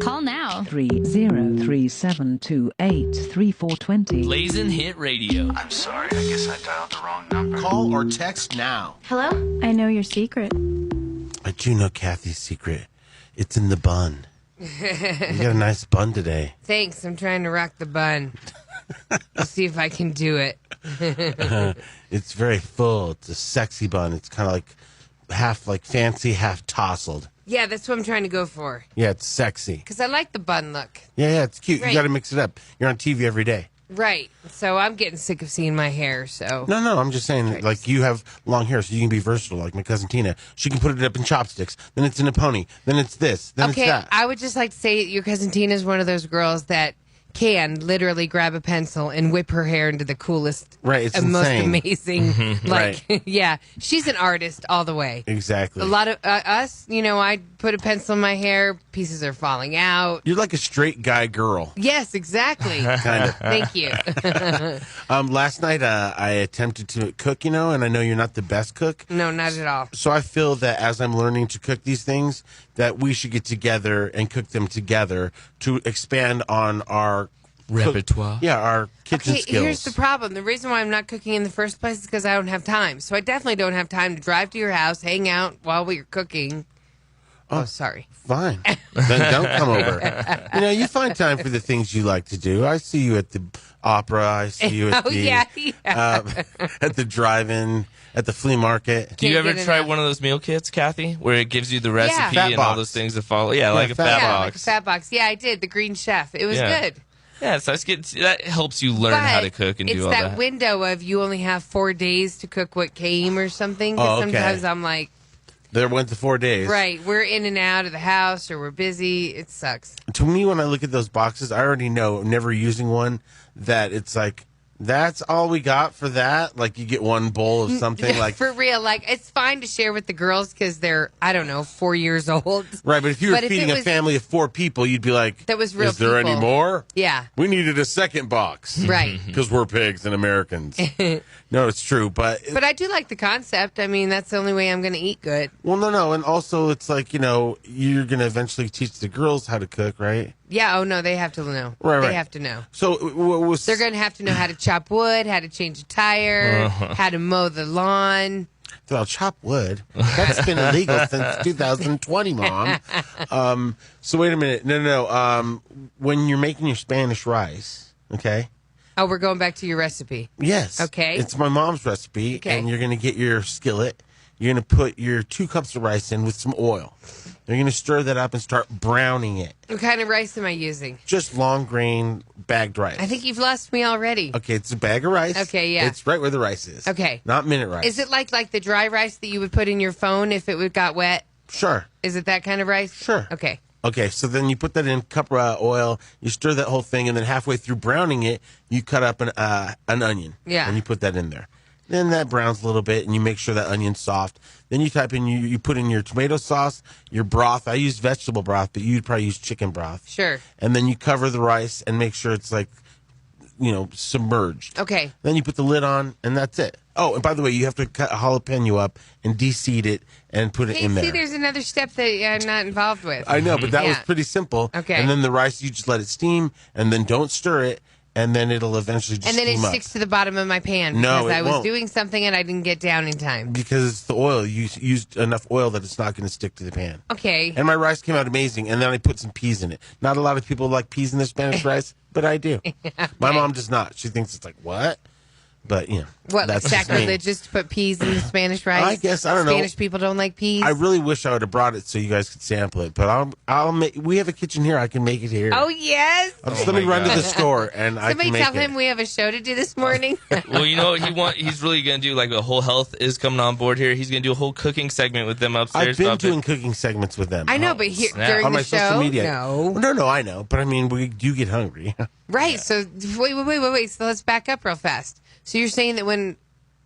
Call now. 3037283420. Blazing Hit Radio. I'm sorry, I guess I dialed the wrong number. Call or text now. Hello? I know your secret. I do know Kathy's secret. It's in the bun. You got a nice bun today. Thanks. I'm trying to rock the bun. Let's see if I can do it. It's very full. It's a sexy bun. It's kind of like half like fancy, half tousled. Yeah, that's what I'm trying to go for. Yeah, it's sexy. Because I like the bun look. Yeah, it's cute. Right. You got to mix it up. You're on TV every day. Right. So I'm getting sick of seeing my hair, so... No, I'm just saying, like, you have long hair, so you can be versatile, like my cousin Tina. She can put it up in chopsticks, then it's in a pony, then it's this, then it's that. I would just like to say your cousin Tina is one of those girls that can literally grab a pencil and whip her hair into the coolest, right, it's most insane. amazing, like, right. Yeah, she's an artist all the way. Exactly. A lot of us, I put a pencil in my hair, pieces are falling out. You're like a straight guy girl. Yes, exactly. Kind of. Thank you. Last night I attempted to cook, and I know you're not the best cook. No, not at all. So I feel that as I'm learning to cook these things, that we should get together and cook them together to expand on our repertoire. Our kitchen skills. Here's the problem. The reason why I'm not cooking in the first place is because I don't have time. So I definitely don't have time to drive to your house, hang out while we're cooking. Oh, sorry. Fine. Then don't come over. You find time for the things you like to do. I see you at the opera. I see you at at the drive-in, at the flea market. Do you ever try one of those meal kits, Kathy, where it gives you the recipe and all those things to follow? Yeah, like a fat box. Like a fat box. Yeah, I did. The Green Chef. It was good. Yeah, so that helps you learn how to cook and do all that. It's that window of you only have 4 days to cook what came or something. Oh, okay. Sometimes I'm like... There went the 4 days. Right. We're in and out of the house or we're busy. It sucks. To me, when I look at those boxes, I already know, never using one, that it's like, that's all we got for that? Like, you get one bowl of something like... For real. Like, it's fine to share with the girls because they're, 4 years old. Right, but if you were feeding a family of 4 people, you'd be like... That was real Is there any more? Yeah. We needed a second box. Right. Because we're pigs and Americans. No, it's true, but... But I do like the concept. I mean, that's the only way I'm going to eat good. Well, no. And also, it's like, you're going to eventually teach the girls how to cook, right? Yeah, oh no, they have to know. Right. They have to know. So they're going to have to know how to chop wood, how to change a tire, how to mow the lawn. They'll chop wood. That's been illegal since 2020, Mom. So wait a minute. No. When you're making your Spanish rice, okay? Oh, we're going back to your recipe. Yes. Okay. It's my mom's recipe, okay. And you're going to get your skillet. You're going to put your 2 cups of rice in with some oil. You're going to stir that up and start browning it. What kind of rice am I using? Just long grain bagged rice. I think you've lost me already. Okay, it's a bag of rice. Okay, yeah. It's right where the rice is. Okay. Not minute rice. Is it like the dry rice that you would put in your phone if it got wet? Sure. Is it that kind of rice? Sure. Okay. Okay, so then you put that in cup oil, you stir that whole thing, and then halfway through browning it, you cut up an onion. Yeah. And you put that in there. Then that browns a little bit, and you make sure that onion's soft. Then you type in, you put in your tomato sauce, your broth. I use vegetable broth, but you'd probably use chicken broth. Sure. And then you cover the rice and make sure it's like, submerged. Okay. Then you put the lid on, and that's it. Oh, and by the way, you have to cut a jalapeno up and de-seed it and put it in there. See, there's another step that I'm not involved with. I know, but that was pretty simple. Okay. And then the rice, you just let it steam, and then don't stir it, and then it'll eventually just steam up. And then it sticks to the bottom of my pan because I was doing something and I didn't get down in time. Because it's the oil. You used enough oil that it's not going to stick to the pan. Okay. And my rice came out amazing, and then I put some peas in it. Not a lot of people like peas in their Spanish rice, but I do. Okay. My mom does not. She thinks it's like, what? But, what, that's sacrilegious to put peas in the Spanish rice? I guess, I don't know. Spanish people don't like peas? I really wish I would have brought it so you guys could sample it. But I'll make. We have a kitchen here. I can make it here. Oh, yes. Let me run to the store and I can make it. Somebody tell him we have a show to do this morning. Well, you know what he's really going to do, like a whole health is coming on board here. He's going to do a whole cooking segment with them upstairs. I've been doing cooking segments with them. I know, but during on my the show? social media. No, I know. But I mean, we do get hungry. Right. So wait. So let's back up real fast. So you're saying that when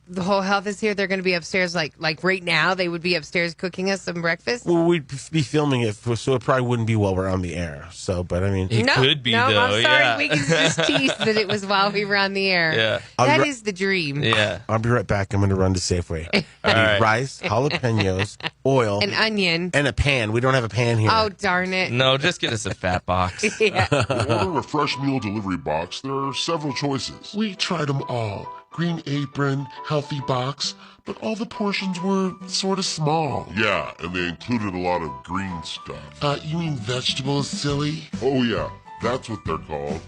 the whole health is here, they're going to be upstairs like right now. They would be upstairs cooking us some breakfast. Well, we'd be filming it, so it probably wouldn't be while we're on the air. So, but I mean, It could be, no, though. I'm sorry. Yeah. We can just tease that it was while we were on the air. Yeah. That is the dream. Yeah. I'll be right back. I'm going to run to Safeway. I need right. rice, jalapenos, oil, An onion. and a pan. We don't have a pan here. Oh, darn it. No, just get us a fat box. Yeah. Order a fresh meal delivery box. There are several choices. We tried them all. Green Apron, Healthy Box, but all the portions were sort of small. Yeah, and they included a lot of green stuff. You mean vegetables, silly? Oh yeah, that's what they're called.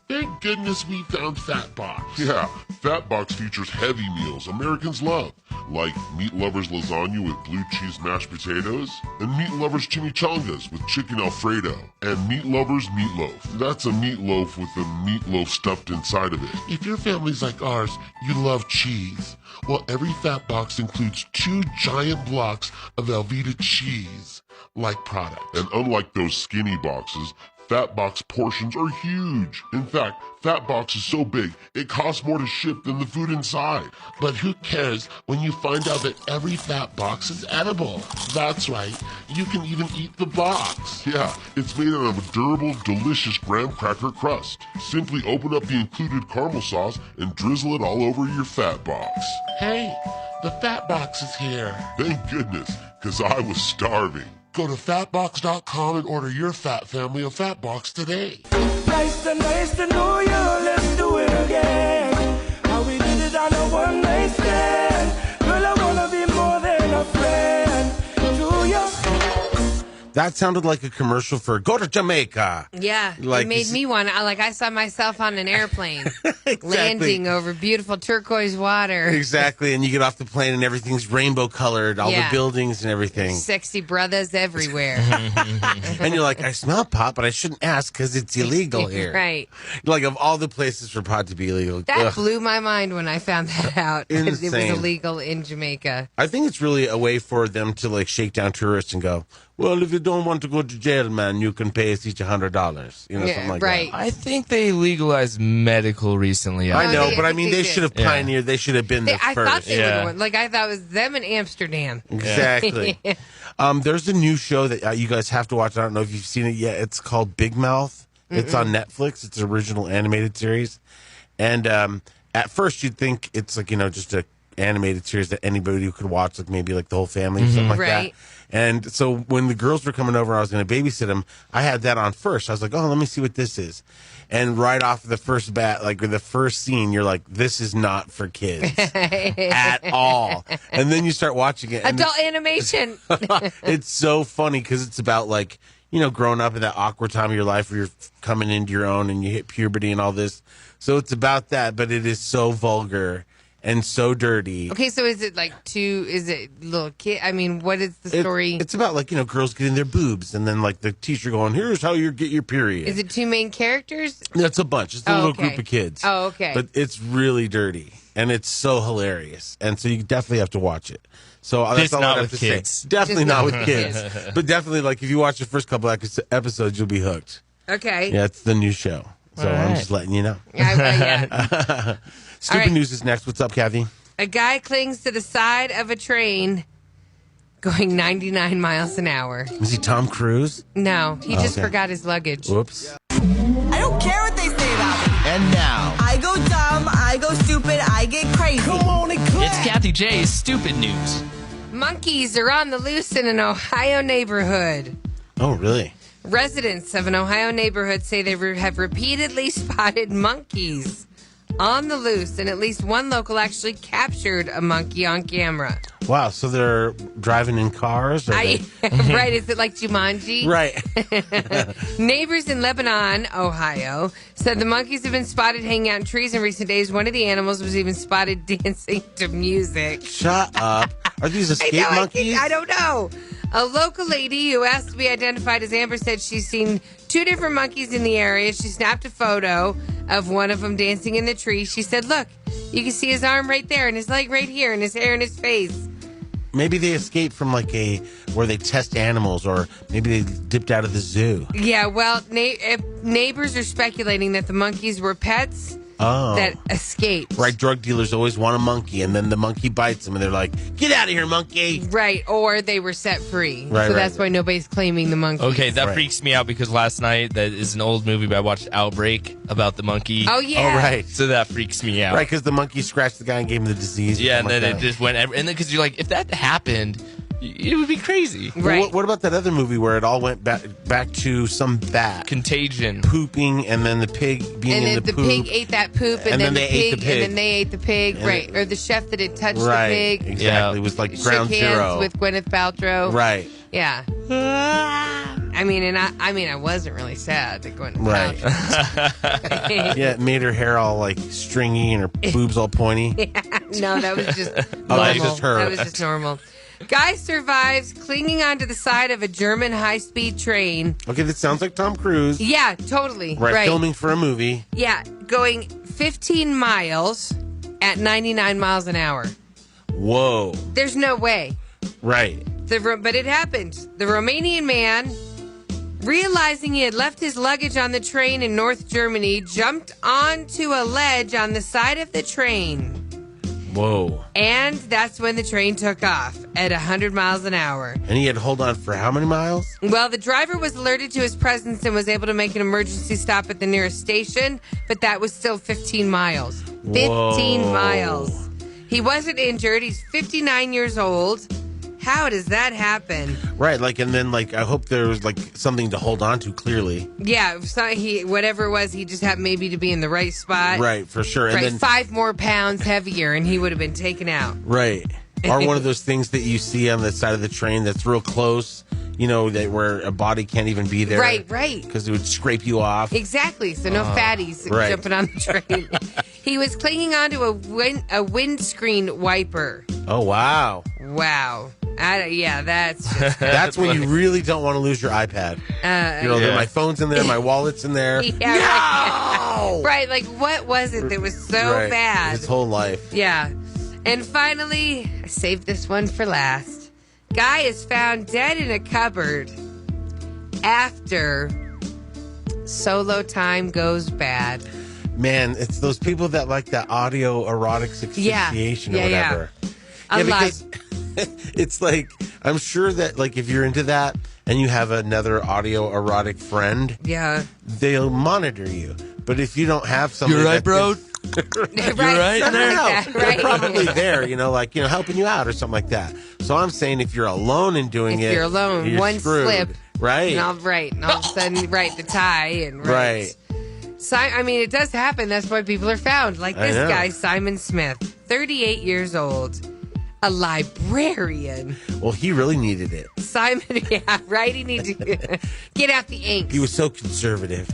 Thank goodness we found Fat Box. Yeah, Fat Box features heavy meals Americans love, like Meat Lovers lasagna with blue cheese mashed potatoes, and Meat Lovers chimichangas with chicken Alfredo, and Meat Lovers meatloaf. That's a meatloaf with a meatloaf stuffed inside of it. If your family's like ours, you love cheese. Well, every Fat Box includes 2 giant blocks of Velveeta cheese-like product. And unlike those skinny boxes, Fat Box portions are huge. In fact, Fat Box is so big, it costs more to ship than the food inside. But who cares when you find out that every Fat Box is edible? That's right, you can even eat the box. Yeah, it's made out of a durable, delicious graham cracker crust. Simply open up the included caramel sauce and drizzle it all over your Fat Box. Hey, the Fat Box is here. Thank goodness, because I was starving. Go to fatbox.com and order your fat family a Fat Box today. Nice to know you, let's do it again. How we did it on a one night stand. Girl, I wanna be more than a friend to you. That sounded like a commercial for Go to Jamaica. Yeah, Like, it made me want to. Like I saw myself on an airplane, Exactly. landing over beautiful turquoise water. Exactly, and you get off the plane and everything's rainbow colored, all Yeah. the buildings and everything. Sexy brothers everywhere. And you're like, I smell pot, but I shouldn't ask because it's illegal here. Right. Like, of all the places for pot to be illegal. That ugh. blew my mind when I found that out. It was Insane. illegal in Jamaica. I think it's really a way for them to, like, shake down tourists and go, well, if you don't want to go to jail, man, you can pay us each $100. You know, Yeah, something like right. that. I think they legalized medical recently. I No, know, they- but I I mean, think they they should have did. Yeah. pioneered. They should have been the I first. thought they would Yeah. have won. Like, I thought it was them in Amsterdam. Exactly. There's a new show that you guys have to watch. I don't know if you've seen it yet. It's called Big Mouth. It's on Netflix. It's an original animated series. And at first, you'd think it's like, just a animated series that anybody could watch, like maybe like the whole family, something like Right. that. And so when the girls were coming over, I was going to babysit them. I had that on first. I was like, oh, let me see what this is. And right off the first bat, like with the first scene, you're like, this is not for kids at all. And then you start watching it. And Adult animation. it's so funny because it's about like, growing up in that awkward time of your life where you're coming into your own and you hit puberty and all this. So it's about that, but it is so vulgar and so dirty. Okay, so is it is it little kid? I mean, what is the story? It's about like, girls getting their boobs and then like the teacher going, here's how you get your period. Is it 2 main characters? That's a bunch. It's a little group of kids. Oh, okay. But it's really dirty and it's so hilarious. And so you definitely have to watch it. So that's Just all not I have with to kids. say. Definitely Just not not with with kids. But definitely, like, if you watch the first couple episodes, you'll be hooked. Okay. Yeah, it's the new show. So All I'm right. just letting you know. Yeah. Stupid right. news is next. What's up, Kathy? A guy clings to the side of a train going 99 miles an hour. Was he Tom Cruise? No, he just Okay. forgot his luggage. Whoops. I don't care what they say about me. And now, I go dumb, I go stupid, I get crazy. Come on and clap. it's Kathy J's Stupid News. Monkeys are on the loose in an Ohio neighborhood. Oh, really? Residents of an Ohio neighborhood say they have repeatedly spotted monkeys on the loose, and at least one local actually captured a monkey on camera. Wow. So they're driving in cars? Or Right, is it like Jumanji? Right. Neighbors in Lebanon, Ohio, said the monkeys have been spotted hanging out in trees in recent days. One of the animals was even spotted dancing to music. Shut up. Are these escape I know, monkeys? I don't know. A local lady who asked to be identified as Amber said she's seen 2 different monkeys in the area. She snapped a photo of one of them dancing in the tree. She said, look, you can see his arm right there and his leg right here and his hair and his face. Maybe they escaped from like where they test animals, or maybe they dipped out of the zoo. Yeah, well, neighbors are speculating that the monkeys were pets that escaped. Right, drug dealers always want a monkey, and then the monkey bites them, and they're like, "Get out of here, monkey!" Right, or they were set free. Right, so that's why nobody's claiming the monkey. Okay, that freaks me out because last night, that is an old movie, but I watched Outbreak about the monkey. Oh, yeah. Oh, right. So that freaks me out. Right, because the monkey scratched the guy and gave him the disease. Yeah, and like then that. it just went, and then because you're like, if that happened, it would be crazy. Right. What about that other movie where it all went back to some bat Contagion. pooping, and then the pig being And in then the the poop, pig ate that poop, and then the they pig, ate the pig, and then they ate the pig, And right? it- Or the chef that had touched right, the pig. exactly. Yeah. It was like Shook ground hands zero. with Gwyneth Paltrow. Right. Yeah. I mean, I wasn't really sad that Gwyneth Right. Paltrow. Yeah, it made her hair all like stringy and her boobs all pointy. No, that was just normal. that was just her. That was just normal. Guy survives clinging onto the side of a German high-speed train. Okay, that sounds like Tom Cruise. Yeah, totally. Right, filming for a movie. Yeah, going 15 miles at 99 miles an hour. Whoa. There's no way. Right. But it happened. The Romanian man, realizing he had left his luggage on the train in North Germany, jumped onto a ledge on the side of the train. Whoa. And that's when the train took off at 100 miles an hour. And he had to hold on for how many miles? Well, the driver was alerted to his presence and was able to make an emergency stop at the nearest station, but that was still 15 miles. 15 Whoa. miles. He wasn't injured. He's 59 years old. How does that happen? Right, and then I hope there was something to hold on to clearly. Yeah, so whatever it was, he just happened maybe to be in the right spot. Right, for sure. Right, And then 5 more pounds heavier, and he would have been taken out. right. Or one of those things that you see on the side of the train that's real close, that where a body can't even be there. Right. Because it would scrape you off. Exactly, so no fatties right. jumping on the train. He was clinging onto a windscreen wiper. Oh, wow. Wow. That's just... That's when you really don't want to lose your iPad. My phone's in there, my wallet's in there. Yeah, right. Right, what was it that was so Right. bad? His whole life. Yeah. And finally, I saved this one for last. Guy is found dead in a cupboard after solo time goes bad. Man, it's those people that like that audio erotic asphyxiation or whatever. Because it's I'm sure that if you're into that and you have another audio erotic friend, they'll monitor you. But if you don't have somebody, you're right, bro. Right, right something there? like that, right? They're probably there, helping you out or something like that. So I'm saying if you're alone and doing If it, you're alone, you're one screwed. slip, right? and all of a sudden, the tie, and Right. So, it does happen. That's why people are found. Like this guy, Simon Smith, 38 years old, a librarian. Well, he really needed it. Simon, right? He needed to get out the ink. He was so conservative.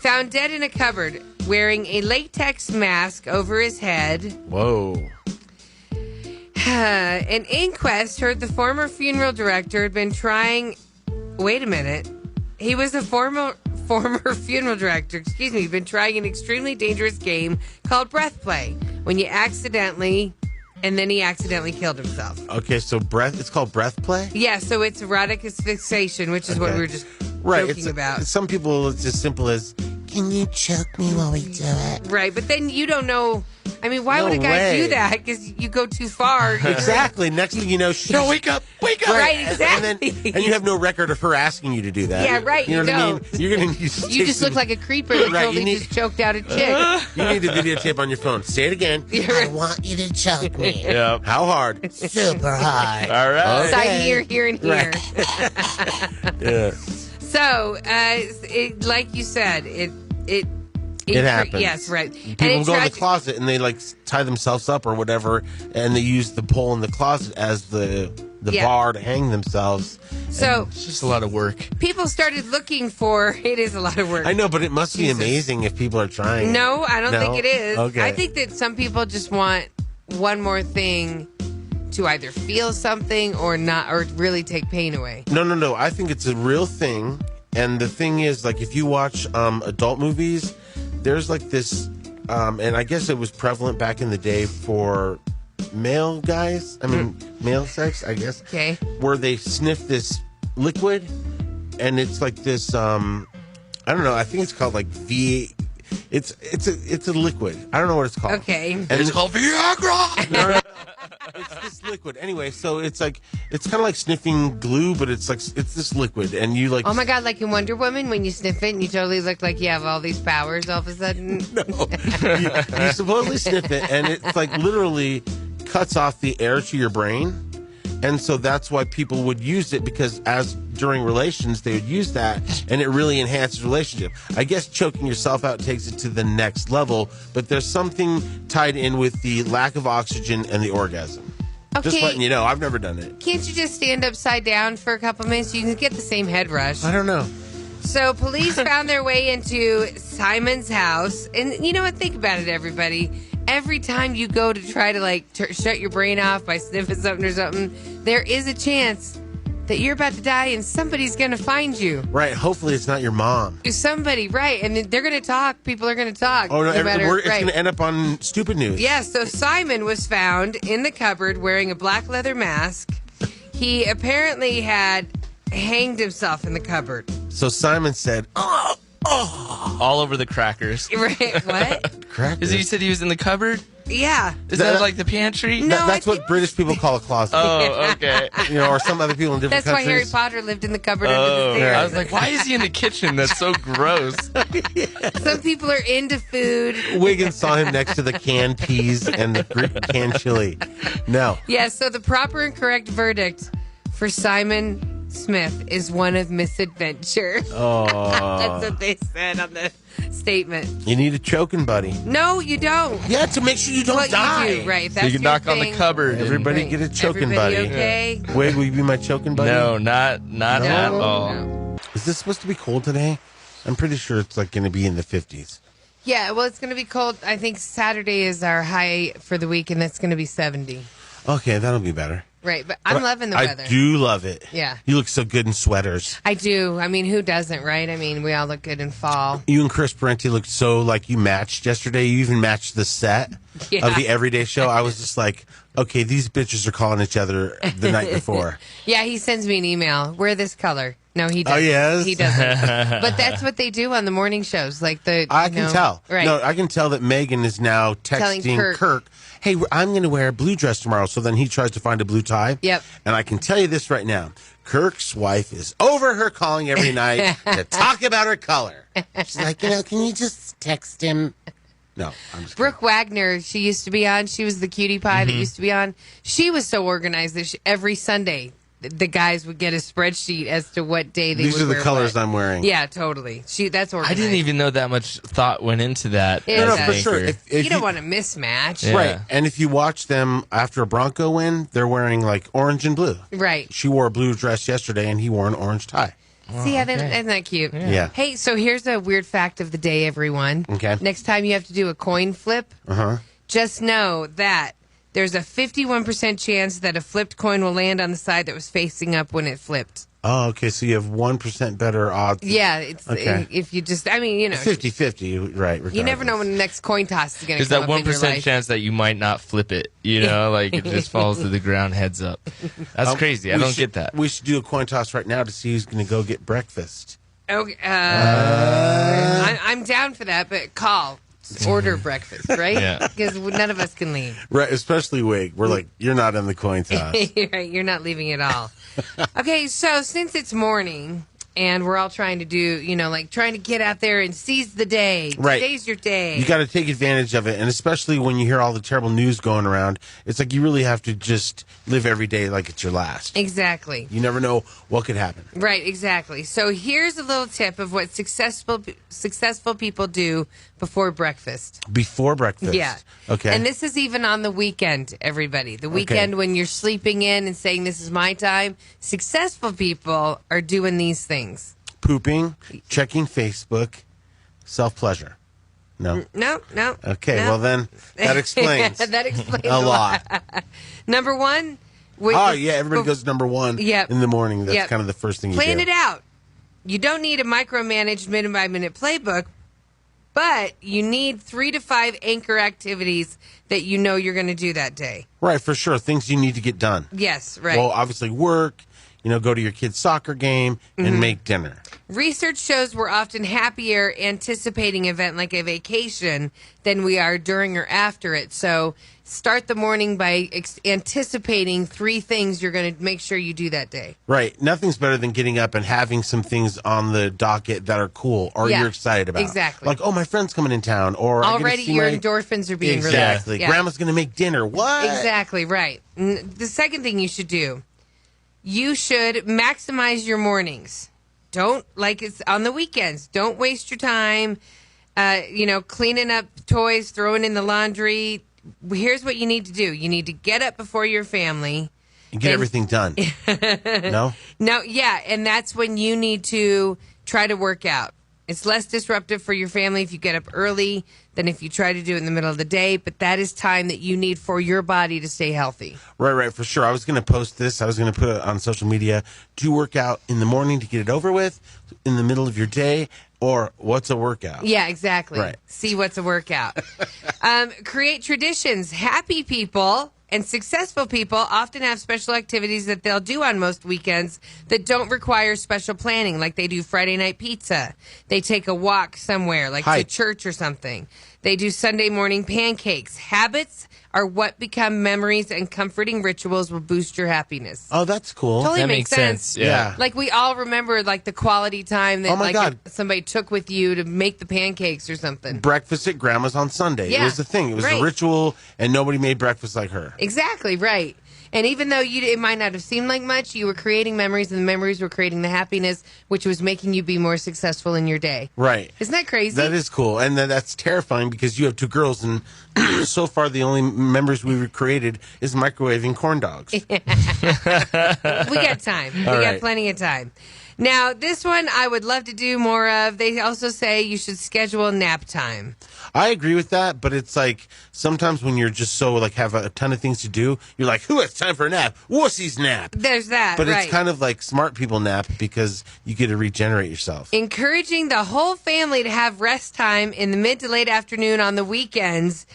Found dead in a cupboard, wearing a latex mask over his head. Whoa. An inquest heard the former funeral director had been trying... Wait a minute. He was a former funeral director, he'd been trying an extremely dangerous game called breath play, when you accidentally... And then he accidentally killed himself. Okay, so it's called breath play? Yeah, so it's erotic asphyxiation, which is what we were just joking about. Some people, it's as simple as, can you choke me while we do it? Right, but then you don't know... why No would a guy way. do that? Because you go too far. Exactly. Next thing you know, No, wake up. Right, exactly. And you have no record of her asking you to do that. Yeah, right, You know you what I don't. mean? You're gonna need to You just look like a creeper that Right, totally you need- just choked out a chick. You need a videotape on your phone. Say it again. I want you to choke me. Yeah. How hard? Super hard. All right. Side here, and here. Yeah. So, like you said, it happens. Yes, right. People go in the closet and they tie themselves up or whatever, and they use the pole in the closet as the bar to hang themselves. So It's just a lot of work. people started looking for. It is a lot of work. I know, but it must be amazing if people are trying. No, I don't No? think it is. Okay. I think that some people just want one more thing to either feel something or not, or really take pain away. No. I think it's a real thing. And the thing is, if you watch adult movies, there's this, and I guess it was prevalent back in the day for male guys. Male sex, I guess. Okay. Where they sniff this liquid, and it's this, I don't know, I think it's called it's a liquid. I don't know what it's called. Okay. And It's called Viagra. No. It's this liquid. Anyway, so it's kind of like sniffing glue, but it's this liquid, and you like. Oh my God! Like in Wonder Woman, when you sniff it, and you totally look like you have all these powers all of a sudden. No, you supposedly sniff it, and it's like literally cuts off the air to your brain. And so that's why people would use it, because during relations, they would use that, and it really enhances relationship. I guess choking yourself out takes it to the next level, but there's something tied in with the lack of oxygen and the orgasm. Okay. Just letting you know, I've never done it. Can't you just stand upside down for a couple minutes? You can get the same head rush. I don't know. So police found their way into Simon's house. And you know what? Think about it, everybody. Every time you go to try to shut your brain off by sniffing something or something, there is a chance that you're about to die and somebody's going to find you. Right. Hopefully it's not your mom. Somebody, right. And they're going to talk. People are going to talk. Oh, no, it's right. going to end up on Stupid News. Yeah, so Simon was found in the cupboard wearing a black leather mask. He apparently had hanged himself in the cupboard. So Simon said, oh. All over the crackers. Right, what? Crackers? Because he said he was in the cupboard? Yeah. Is that like the pantry? No, That's what British people call a closet. Oh, okay. Or some other people in different That's why countries. Harry Potter lived in the cupboard under the Oh, stairs. I was like, why is he in the kitchen? That's so gross. Some people are into food. Wiggins saw him next to the canned peas and the canned chili. No. Yeah, so the proper and correct verdict for Simon Smith is one of misadventure. Oh. That's what they said on the statement. You need a choking buddy. No, you don't. Yeah, to make sure you don't die. You do, right. So That's you can your knock on the thing. cupboard. Everybody Right. get a choking Everybody buddy. okay? Wig, will you be my choking buddy? No, not at all. No. Is this supposed to be cold today? I'm pretty sure it's going to be in the 50s. Yeah, well, it's going to be cold. I think Saturday is our high for the week, and that's going to be 70. Okay, that'll be better. Right, but I'm loving the weather. I do love it. Yeah. You look so good in sweaters. I do. I mean, who doesn't, right? I mean, we all look good in fall. You and Chris Parenti looked so like you matched yesterday. You even matched the set of the Everyday Show. I was just like, okay, these bitches are calling each other the night before. Yeah, he sends me an email. Wear this color. No, he doesn't. Oh, yes? He doesn't. But that's what they do on the morning shows. I can tell. Right. No, I can tell that Megan is now Telling texting Kirk, hey, I'm going to wear a blue dress tomorrow. So then he tries to find a blue tie. Yep. And I can tell you this right now. Kirk's wife is over her calling every night to talk about her color. She's like, can you just text him? No, I'm just Brooke Wagner, she used to be on. She was the cutie pie that used to be on. She was so organized that every Sunday the guys would get a spreadsheet as to what day they These would are the wear colors what. I'm wearing. Yeah, totally. That's organized. I didn't even know that much thought went into that. No, for sure. If you don't want to mismatch. Yeah. Right. And if you watch them after a Bronco win, they're wearing like orange and blue. Right. She wore a blue dress yesterday and he wore an orange tie. See, isn't that cute? Yeah. Hey, so here's a weird fact of the day, everyone. Okay. Next time you have to do a coin flip, just know that there's a 51% chance that a flipped coin will land on the side that was facing up when it flipped. Oh, okay. So you have 1% better odds. Yeah, it's Okay. if you just, I mean, 50-50, right. you never know when the next coin toss is going to There's come that up in your 1% life. chance that you might not flip it. Like it just falls to the ground heads up. That's crazy. I We don't should- get that. We should do a coin toss right now to see who's going to go get breakfast. Okay, I'm down for that, but call. Order breakfast, right? Yeah. Because none of us can leave. Right, especially Wig. We're like, you're not in the coin toss. Right, you're not leaving at all. Okay, so since it's morning and we're all trying to do, trying to get out there and seize the day. Right. Today's your day. You got to take advantage of it, and especially when you hear all the terrible news going around, it's like you really have to just live every day like it's your last. Exactly. You never know what could happen. Right, exactly. So here's a little tip of what successful people do before breakfast. Before breakfast. Yeah. Okay. And this is even on the weekend, everybody. The weekend when you're sleeping in and saying, this is my time. Successful people are doing these things. Pooping, checking Facebook, self-pleasure. No. No. Okay, no. well then, that explains That explains a lot. Number one. Everybody goes number one Yep. in the morning. That's Yep. kind of the first thing you Plan do. it out. You don't need a micromanaged minute-by-minute playbook, but you need 3 to 5 anchor activities that you know you're going to do that day. Right, for sure. Things you need to get done. Yes, right. Well, obviously work, go to your kid's soccer game and make dinner. Research shows we're often happier anticipating an event like a vacation than we are during or after it. So start the morning by anticipating 3 things you're going to make sure you do that day. Right. Nothing's better than getting up and having some things on the docket that are cool or you're excited about. Exactly. Like, oh, my friend's coming in town. Or already your endorphins are being released. Exactly. Yeah. Grandma's going to make dinner. What? Exactly, right. The second thing you should do, you should maximize your mornings. Don't, like it's on the weekends, don't waste your time, cleaning up toys, throwing in the laundry. Here's what you need to do. You need to get up before your family. And get everything done. No? No, yeah, and that's when you need to try to work out. It's less disruptive for your family if you get up early than if you try to do it in the middle of the day, but that is time that you need for your body to stay healthy. Right, for sure. I was going to post this. I was going to put it on social media. Do you work out in the morning to get it over with, in the middle of your day, or what's a workout? Yeah, exactly. Right. See what's a workout. Create traditions. Happy people and successful people often have special activities that they'll do on most weekends that don't require special planning, like they do Friday night pizza. They take a walk somewhere, like to church or something. They do Sunday morning pancakes. Habits are what become memories, and comforting rituals will boost your happiness. Oh, that's cool. Totally that makes sense. Yeah. Like we all remember like the quality time that God. somebody took with you to make the pancakes or something. Breakfast at Grandma's on Sunday. Yeah, It was the thing. It was a ritual, and nobody made breakfast like her. Exactly, right. And even though it might not have seemed like much, you were creating memories, and the memories were creating the happiness, which was making you be more successful in your day. Right. Isn't that crazy? That is cool. And that's terrifying because you have 2 girls, and so far the only memories we've created is microwaving corn dogs. We got time. We got plenty of time. Now, this one I would love to do more of. They also say you should schedule nap time. I agree with that, but it's like sometimes when you're just so have a ton of things to do, you're like, who has time for a nap? Wussy's nap. There's that, But right. it's kind of like smart people nap because you get to regenerate yourself. Encouraging the whole family to have rest time in the mid to late afternoon on the weekends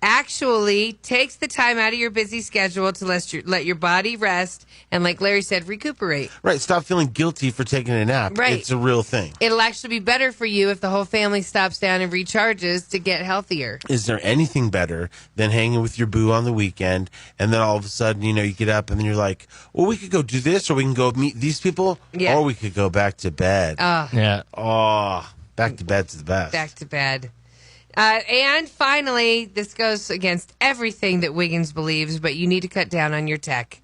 actually takes the time out of your busy schedule to let your body rest and, like Larry said, recuperate. Right. Stop feeling guilty for taking a nap. Right. It's a real thing. It'll actually be better for you if the whole family stops down and recharges to get healthier. Is there anything better than hanging with your boo on the weekend and then all of a sudden, you get up and then you're like, well, we could go do this or we can go meet these people or we could go back to bed. Yeah. Oh, back to bed's the best. Back to bed. And finally, this goes against everything that Wiggins believes, but you need to cut down on your tech,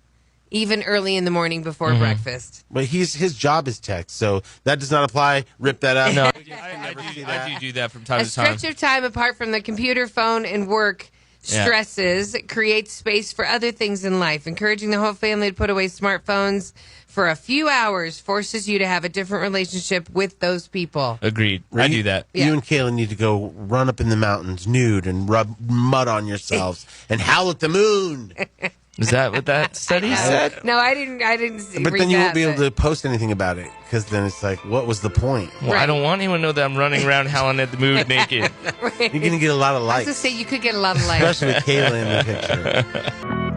even early in the morning before breakfast. But his job is tech, so that does not apply. Rip that out. No, I do that from time A to time. stretch of time apart from the computer, phone, and work stresses creates space for other things in life. Encouraging the whole family to put away smartphones for a few hours forces you to have a different relationship with those people. Agreed. I do that. You and Kayla need to go run up in the mountains nude and rub mud on yourselves and howl at the moon. Is that what that study said? No, I didn't see. But then you won't be able to post anything about it because then it's like, what was the point? Well, I don't want anyone to know that I'm running around howling at the moon naked. You're going to get a lot of I likes. was going to say, you could get a lot of likes. Especially with Kayla in the picture.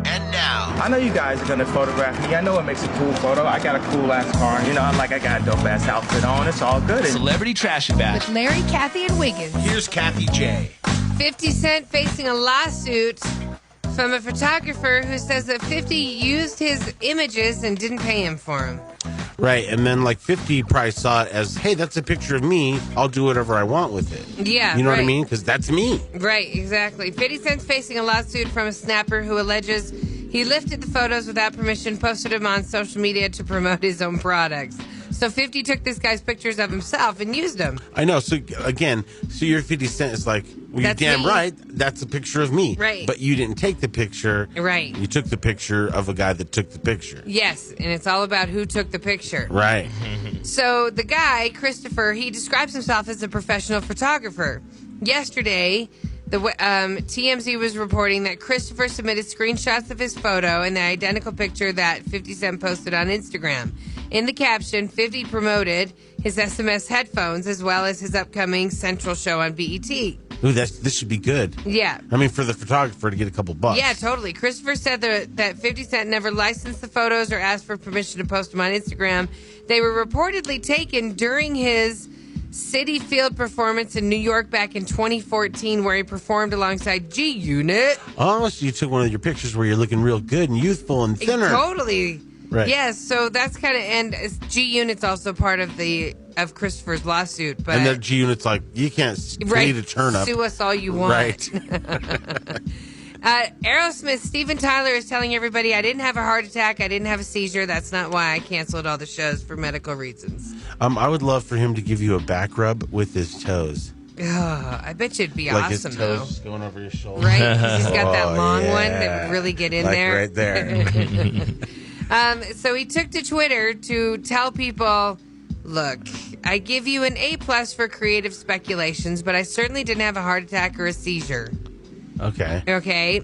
And now, I know you guys are gonna photograph me. I know it makes a cool photo. I got a cool ass car. I got a dope ass outfit on. It's all good. Celebrity Trash and Bash. With Larry, Kathy, and Wiggins. Here's Kathy J. 50 Cent facing a lawsuit from a photographer who says that 50 used his images and didn't pay him for them. Right, and then 50 probably saw it as, hey, that's a picture of me. I'll do whatever I want with it. Yeah, You know what I right. mean? Because that's me. Right, exactly. 50 Cent's facing a lawsuit from a snapper who alleges he lifted the photos without permission, posted them on social media to promote his own products. So 50 took this guy's pictures of himself and used them. I know. So, again, your 50 Cent is like, well, you're That's damn me. right. That's a picture of me. Right. But you didn't take the picture. Right. You took the picture of a guy that took the picture. Yes, and it's all about who took the picture. Right. So the guy, Christopher, he describes himself as a professional photographer. Yesterday, the TMZ was reporting that Christopher submitted screenshots of his photo and the identical picture that 50 Cent posted on Instagram. In the caption, 50 promoted his SMS headphones as well as his upcoming Central show on BET. Ooh, this should be good. Yeah. I mean, for the photographer to get a couple bucks. Yeah, totally. Christopher said that 50 Cent never licensed the photos or asked for permission to post them on Instagram. They were reportedly taken during his City Field performance in New York back in 2014, where he performed alongside G Unit. Oh, so you took one of your pictures where you're looking real good and youthful and thinner. Totally. Right. Yes, so that's kind of, and G Unit's also part of Christopher's lawsuit. But and then G Unit's like, you can't pay to turn up. Sue us all you want. Right. Aerosmith, Steven Tyler is telling everybody, I didn't have a heart attack. I didn't have a seizure. That's not why I canceled all the shows for medical reasons. I would love for him to give you a back rub with his toes. I bet you it'd be like awesome, his though. toes just going over your shoulder. Right? 'Cause he's got that long yeah. one that would really get in like there. right there. So he took to Twitter to tell people, look, I give you an A+ for creative speculations, but I certainly didn't have a heart attack or a seizure. Okay. Okay.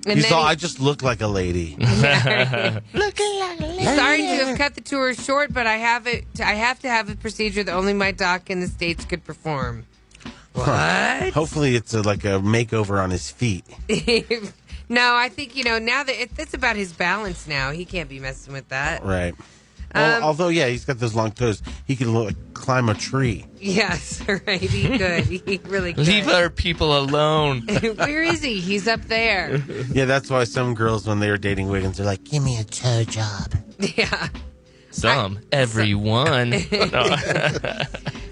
And He's all, I just look like a lady. Looking like a lady. Sorry to have cut the tour short, but I have to have a procedure that only my doc in the States could perform. What? Huh. Hopefully it's like a makeover on his feet. No, I think, now that it's about his balance now. He can't be messing with that. Right. Well, although, yeah, he's got those long toes. He could climb a tree. Yes, right. He could. He really could. Leave our people alone. Where is he? He's up there. Yeah, that's why some girls, when they were dating Wiggins, they're like, Give me a toe job. Yeah. Everyone.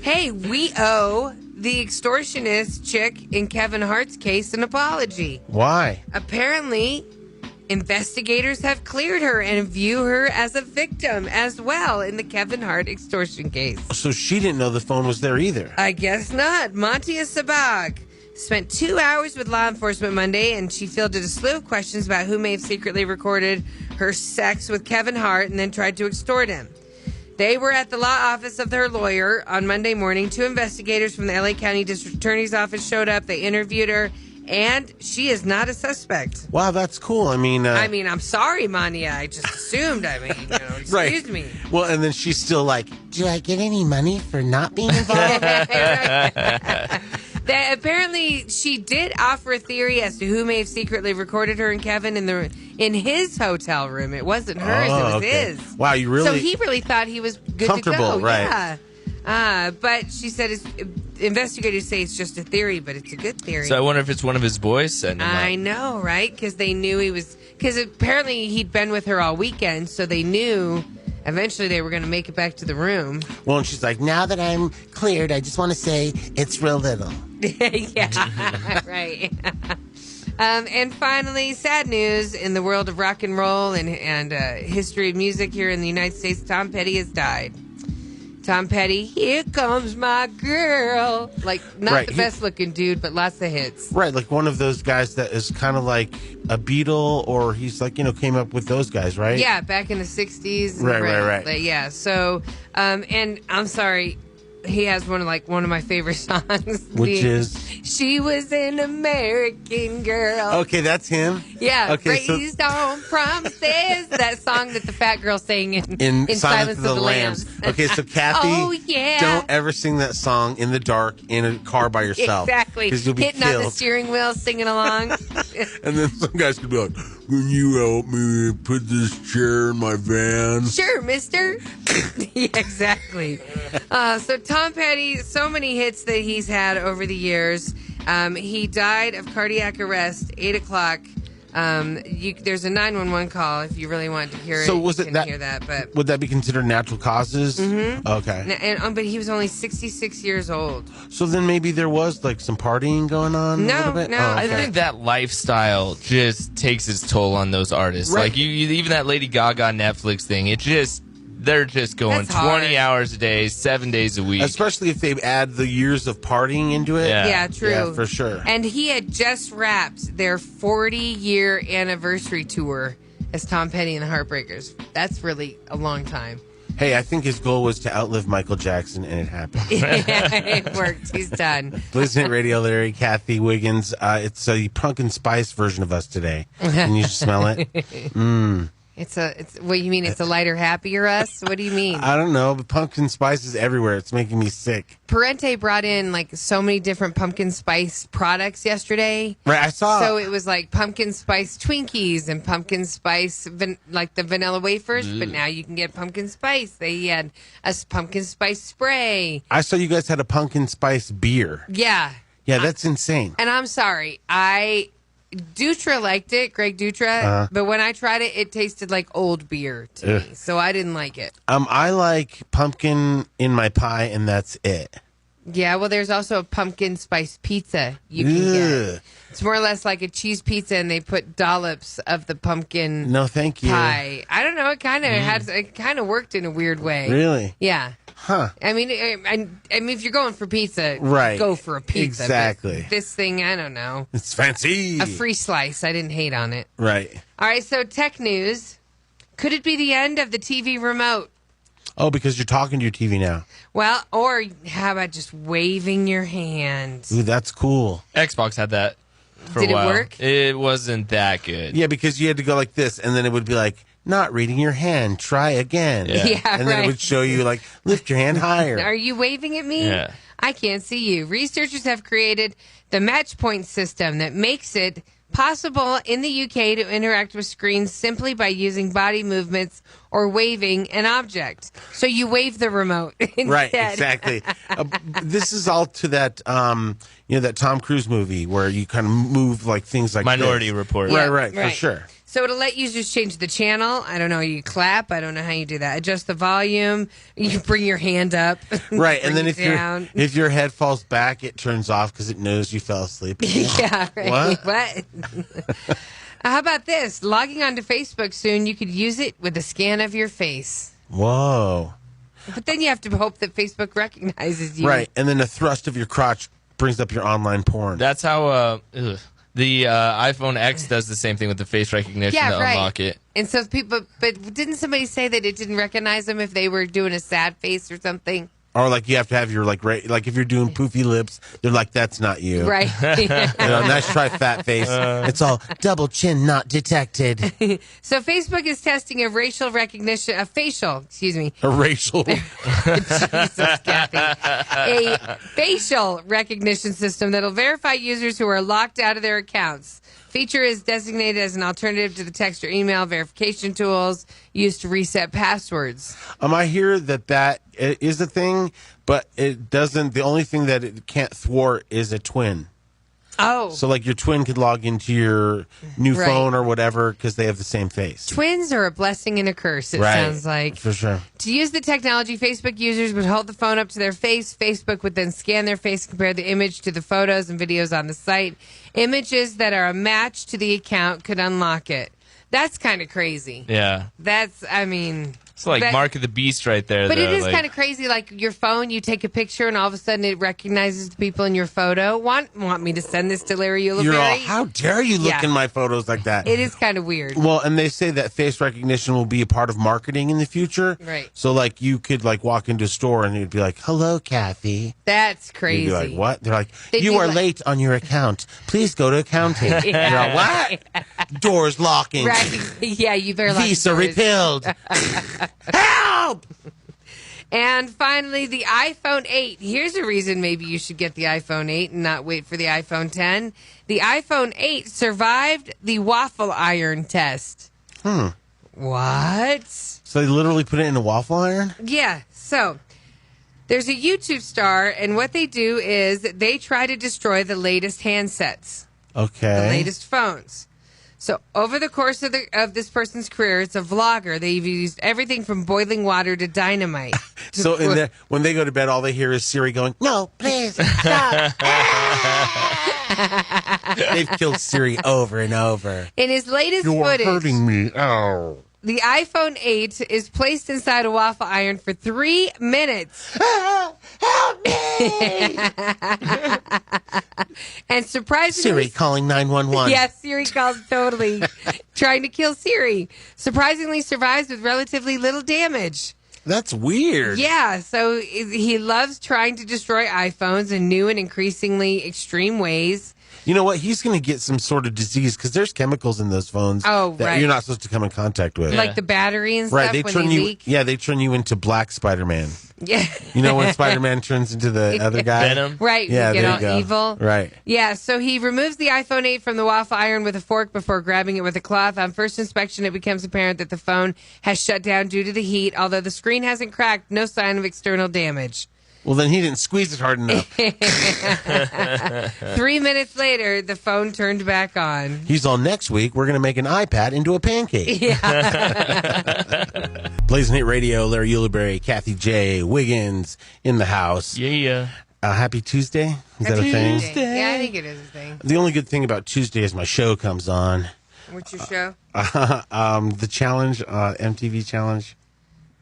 Hey, we owe the extortionist chick in Kevin Hart's case an apology. Why? Apparently, investigators have cleared her and view her as a victim as well in the Kevin Hart extortion case. So she didn't know the phone was there either. I guess not. Montia Sabag spent 2 hours with law enforcement Monday, and she fielded a slew of questions about who may have secretly recorded her sex with Kevin Hart and then tried to extort him. They were at the law office of their lawyer on Monday morning. 2 investigators from the LA County District Attorney's Office showed up. They interviewed her, and she is not a suspect. Wow, that's cool. I mean, I'm sorry, Mania. I just assumed. Excuse right. me. Well, and then she's still like, Do I get any money for not being involved? That apparently she did offer a theory as to who may have secretly recorded her and Kevin in his hotel room. It wasn't hers; it was his. Wow, you really? So he really thought he was good comfortable, to go. right? Yeah. But she said investigators say it's just a theory, but it's a good theory. So I wonder if it's one of his boys setting him up. I know, right? Because they knew he was. Because apparently he'd been with her all weekend, so they knew. Eventually, they were going to make it back to the room. Well, and she's like, Now that I'm cleared, I just want to say it's real little. Yeah, right. And finally, sad news in the world of rock and roll and history of music here in the United States. Tom Petty has died. Tom Petty, here comes my girl. Like, not the best looking dude, but lots of hits. right, like one of those guys that is kind of like a Beatle, or he's like, came up with those guys, right? Yeah, back in the 60s. Right. Like, yeah, so, and I'm sorry, he has one of my favorite songs. Which is? She was an American girl. Okay, that's him? Yeah, Okay, raised on promises. That song that the fat girl sang in Silence of the Lambs. Okay, so Kathy, Oh, yeah. don't ever sing that song in the dark in a car by yourself. Exactly. Because you'll be Hitting on the killed. steering wheel, singing along. And then some guys could be like, can you help me put this chair in my van? Sure, mister. Yeah, exactly. So Tom Petty, so many hits that he's had over the years. He died of cardiac arrest, 8 o'clock. There's a 911 call if you really want to hear it. So was you it can that? hear that, but Would that be considered natural causes? Mhm. Okay. but he was only 66 years old. So then maybe there was like some partying going on a No, little bit? no. Oh, I okay. think that lifestyle just takes its toll on those artists. Right. Like you even that Lady Gaga Netflix thing, they're just going That's hard. 20 hours a day, 7 days a week. Especially if they add the years of partying into it. Yeah, true. Yeah, for sure. And he had just wrapped their 40-year anniversary tour as Tom Petty and the Heartbreakers. That's really a long time. Hey, I think his goal was to outlive Michael Jackson, and it happened. It worked. He's done. Blizzard Radio, Larry, Kathy Wiggins. It's a pumpkin spice version of us today. Can you smell it? It's what you mean? It's a lighter, happier us? What do you mean? I don't know, but pumpkin spice is everywhere. It's making me sick. Parente brought in like so many different pumpkin spice products yesterday. Right, I saw. So it was like pumpkin spice Twinkies and pumpkin spice, like the vanilla wafers. But now you can get pumpkin spice. They had a pumpkin spice spray. I saw you guys had a pumpkin spice beer. Yeah. Yeah, that's insane. And I'm sorry, Dutra liked it, Greg Dutra, but when I tried it, it tasted like old beer to me, so I didn't like it. I like pumpkin in my pie, and that's it. Yeah, well, there's also a pumpkin spice pizza you can get. It's more or less like a cheese pizza, and they put dollops of the pumpkin. No, thank you. Pie. I don't know. It kind of it kind of worked in a weird way. Really? Yeah. Huh. I mean, if you're going for pizza, right? Go for a pizza. Exactly. But this thing, I don't know. It's fancy. A free slice. I didn't hate on it. Right. All right. So tech news. Could it be the end of the TV remote? Oh, because you're talking to your TV now. Well, or how about just waving your hand? Ooh, that's cool. Xbox had that for Did a while. it work? It wasn't that good. Yeah, because you had to go like this, and then it would be like, not reading your hand, try again. Yeah. And then it would show you, like, lift your hand higher. Are you waving at me? Yeah. I can't see you. Researchers have created the match point system that makes it possible in the UK to interact with screens simply by using body movements or waving an object. So you wave the remote instead. Right, exactly. This is all to that, that Tom Cruise movie where you kind of move like things like Minority this. Report. Yeah, Right, for sure. So it'll let users change the channel. I don't know. You clap. I don't know how you do that. Adjust the volume. You bring your hand up. Right, and then down. if your head falls back, it turns off because it knows you fell asleep. Yeah, right. What? How about this? Logging onto Facebook soon, you could use it with a scan of your face. Whoa. But then you have to hope that Facebook recognizes you. Right, and then a thrust of your crotch brings up your online porn. That's how the iPhone X does the same thing with the face recognition to unlock it. And so people, but didn't somebody say that it didn't recognize them if they were doing a sad face or something? Or like you have to have your like if you're doing poofy lips, they're like, that's not you. Right. Nice try, fat face. It's all double chin not detected. So Facebook is testing a facial. A racial. Jesus, Kathy. A facial recognition system that'll verify users who are locked out of their accounts. Feature is designated as an alternative to the text or email verification tools used to reset passwords. I hear that is a thing, but it doesn't. The only thing that it can't thwart is a twin. Oh. So, like, your twin could log into your new phone or whatever because they have the same face. Twins are a blessing and a curse, it sounds like. For sure. To use the technology, Facebook users would hold the phone up to their face. Facebook would then scan their face, compare the image to the photos and videos on the site. Images that are a match to the account could unlock it. That's kind of crazy. Yeah. It's like Mark of the Beast right there. But though. it is kind of crazy. Like your phone, you take a picture, and all of a sudden it recognizes the people in your photo. Want me to send this to Larry Ulibarri? You're all, how dare you look in my photos like that? It is kind of weird. Well, and they say that face recognition will be a part of marketing in the future. Right. So, like, you could like walk into a store and you'd be like, "Hello, Kathy." That's crazy. You'd be like, "What?" They're like, They'd "You be are like- late on your account. Please go to accounting." Yeah. You're all, "What?" Doors locking. Right. Yeah, you better lock Visa the doors. repelled. Help! And finally, the iPhone 8. Here's a reason maybe you should get the iPhone 8 and not wait for the iPhone 10. The iPhone 8 survived the waffle iron test. What? So they literally put it in a waffle iron? Yeah. So there's a YouTube star, and what they do is they try to destroy the latest handsets, Okay. the latest phones. So over the course of this person's career, it's a vlogger. They've used everything from boiling water to dynamite. So when they go to bed, all they hear is Siri going, "No, please stop." They've killed Siri over and over. In his latest You are footage, hurting me. Ow. the iPhone 8 is placed inside a waffle iron for 3 minutes. Help me! And surprisingly... Siri calling 911. Yes, Siri calls totally. Trying to kill Siri. Surprisingly survives with relatively little damage. That's weird. Yeah, so he loves trying to destroy iPhones in new and increasingly extreme ways. You know what? He's going to get some sort of disease because there's chemicals in those phones that you're not supposed to come in contact with. Like the battery and right, stuff they when turn they you. leak. Yeah, they turn you into Black Spider-Man. Yeah. You know when Spider-Man turns into the other guy? Venom. Right. Yeah, you get there all you go. evil. Right. Yeah, so he removes the iPhone 8 from the waffle iron with a fork before grabbing it with a cloth. On first inspection, it becomes apparent that the phone has shut down due to the heat. Although the screen hasn't cracked, no sign of external damage. Well, then he didn't squeeze it hard enough. 3 minutes later, the phone turned back on. He's all, next week, we're going to make an iPad into a pancake. Yeah. Blazing Hit Radio, Larry Ulibarri, Kathy J. Wiggins in the house. Yeah. Happy Tuesday? Is that a thing? Yeah, I think it is a thing. The only good thing about Tuesday is my show comes on. What's your show? The Challenge, MTV Challenge.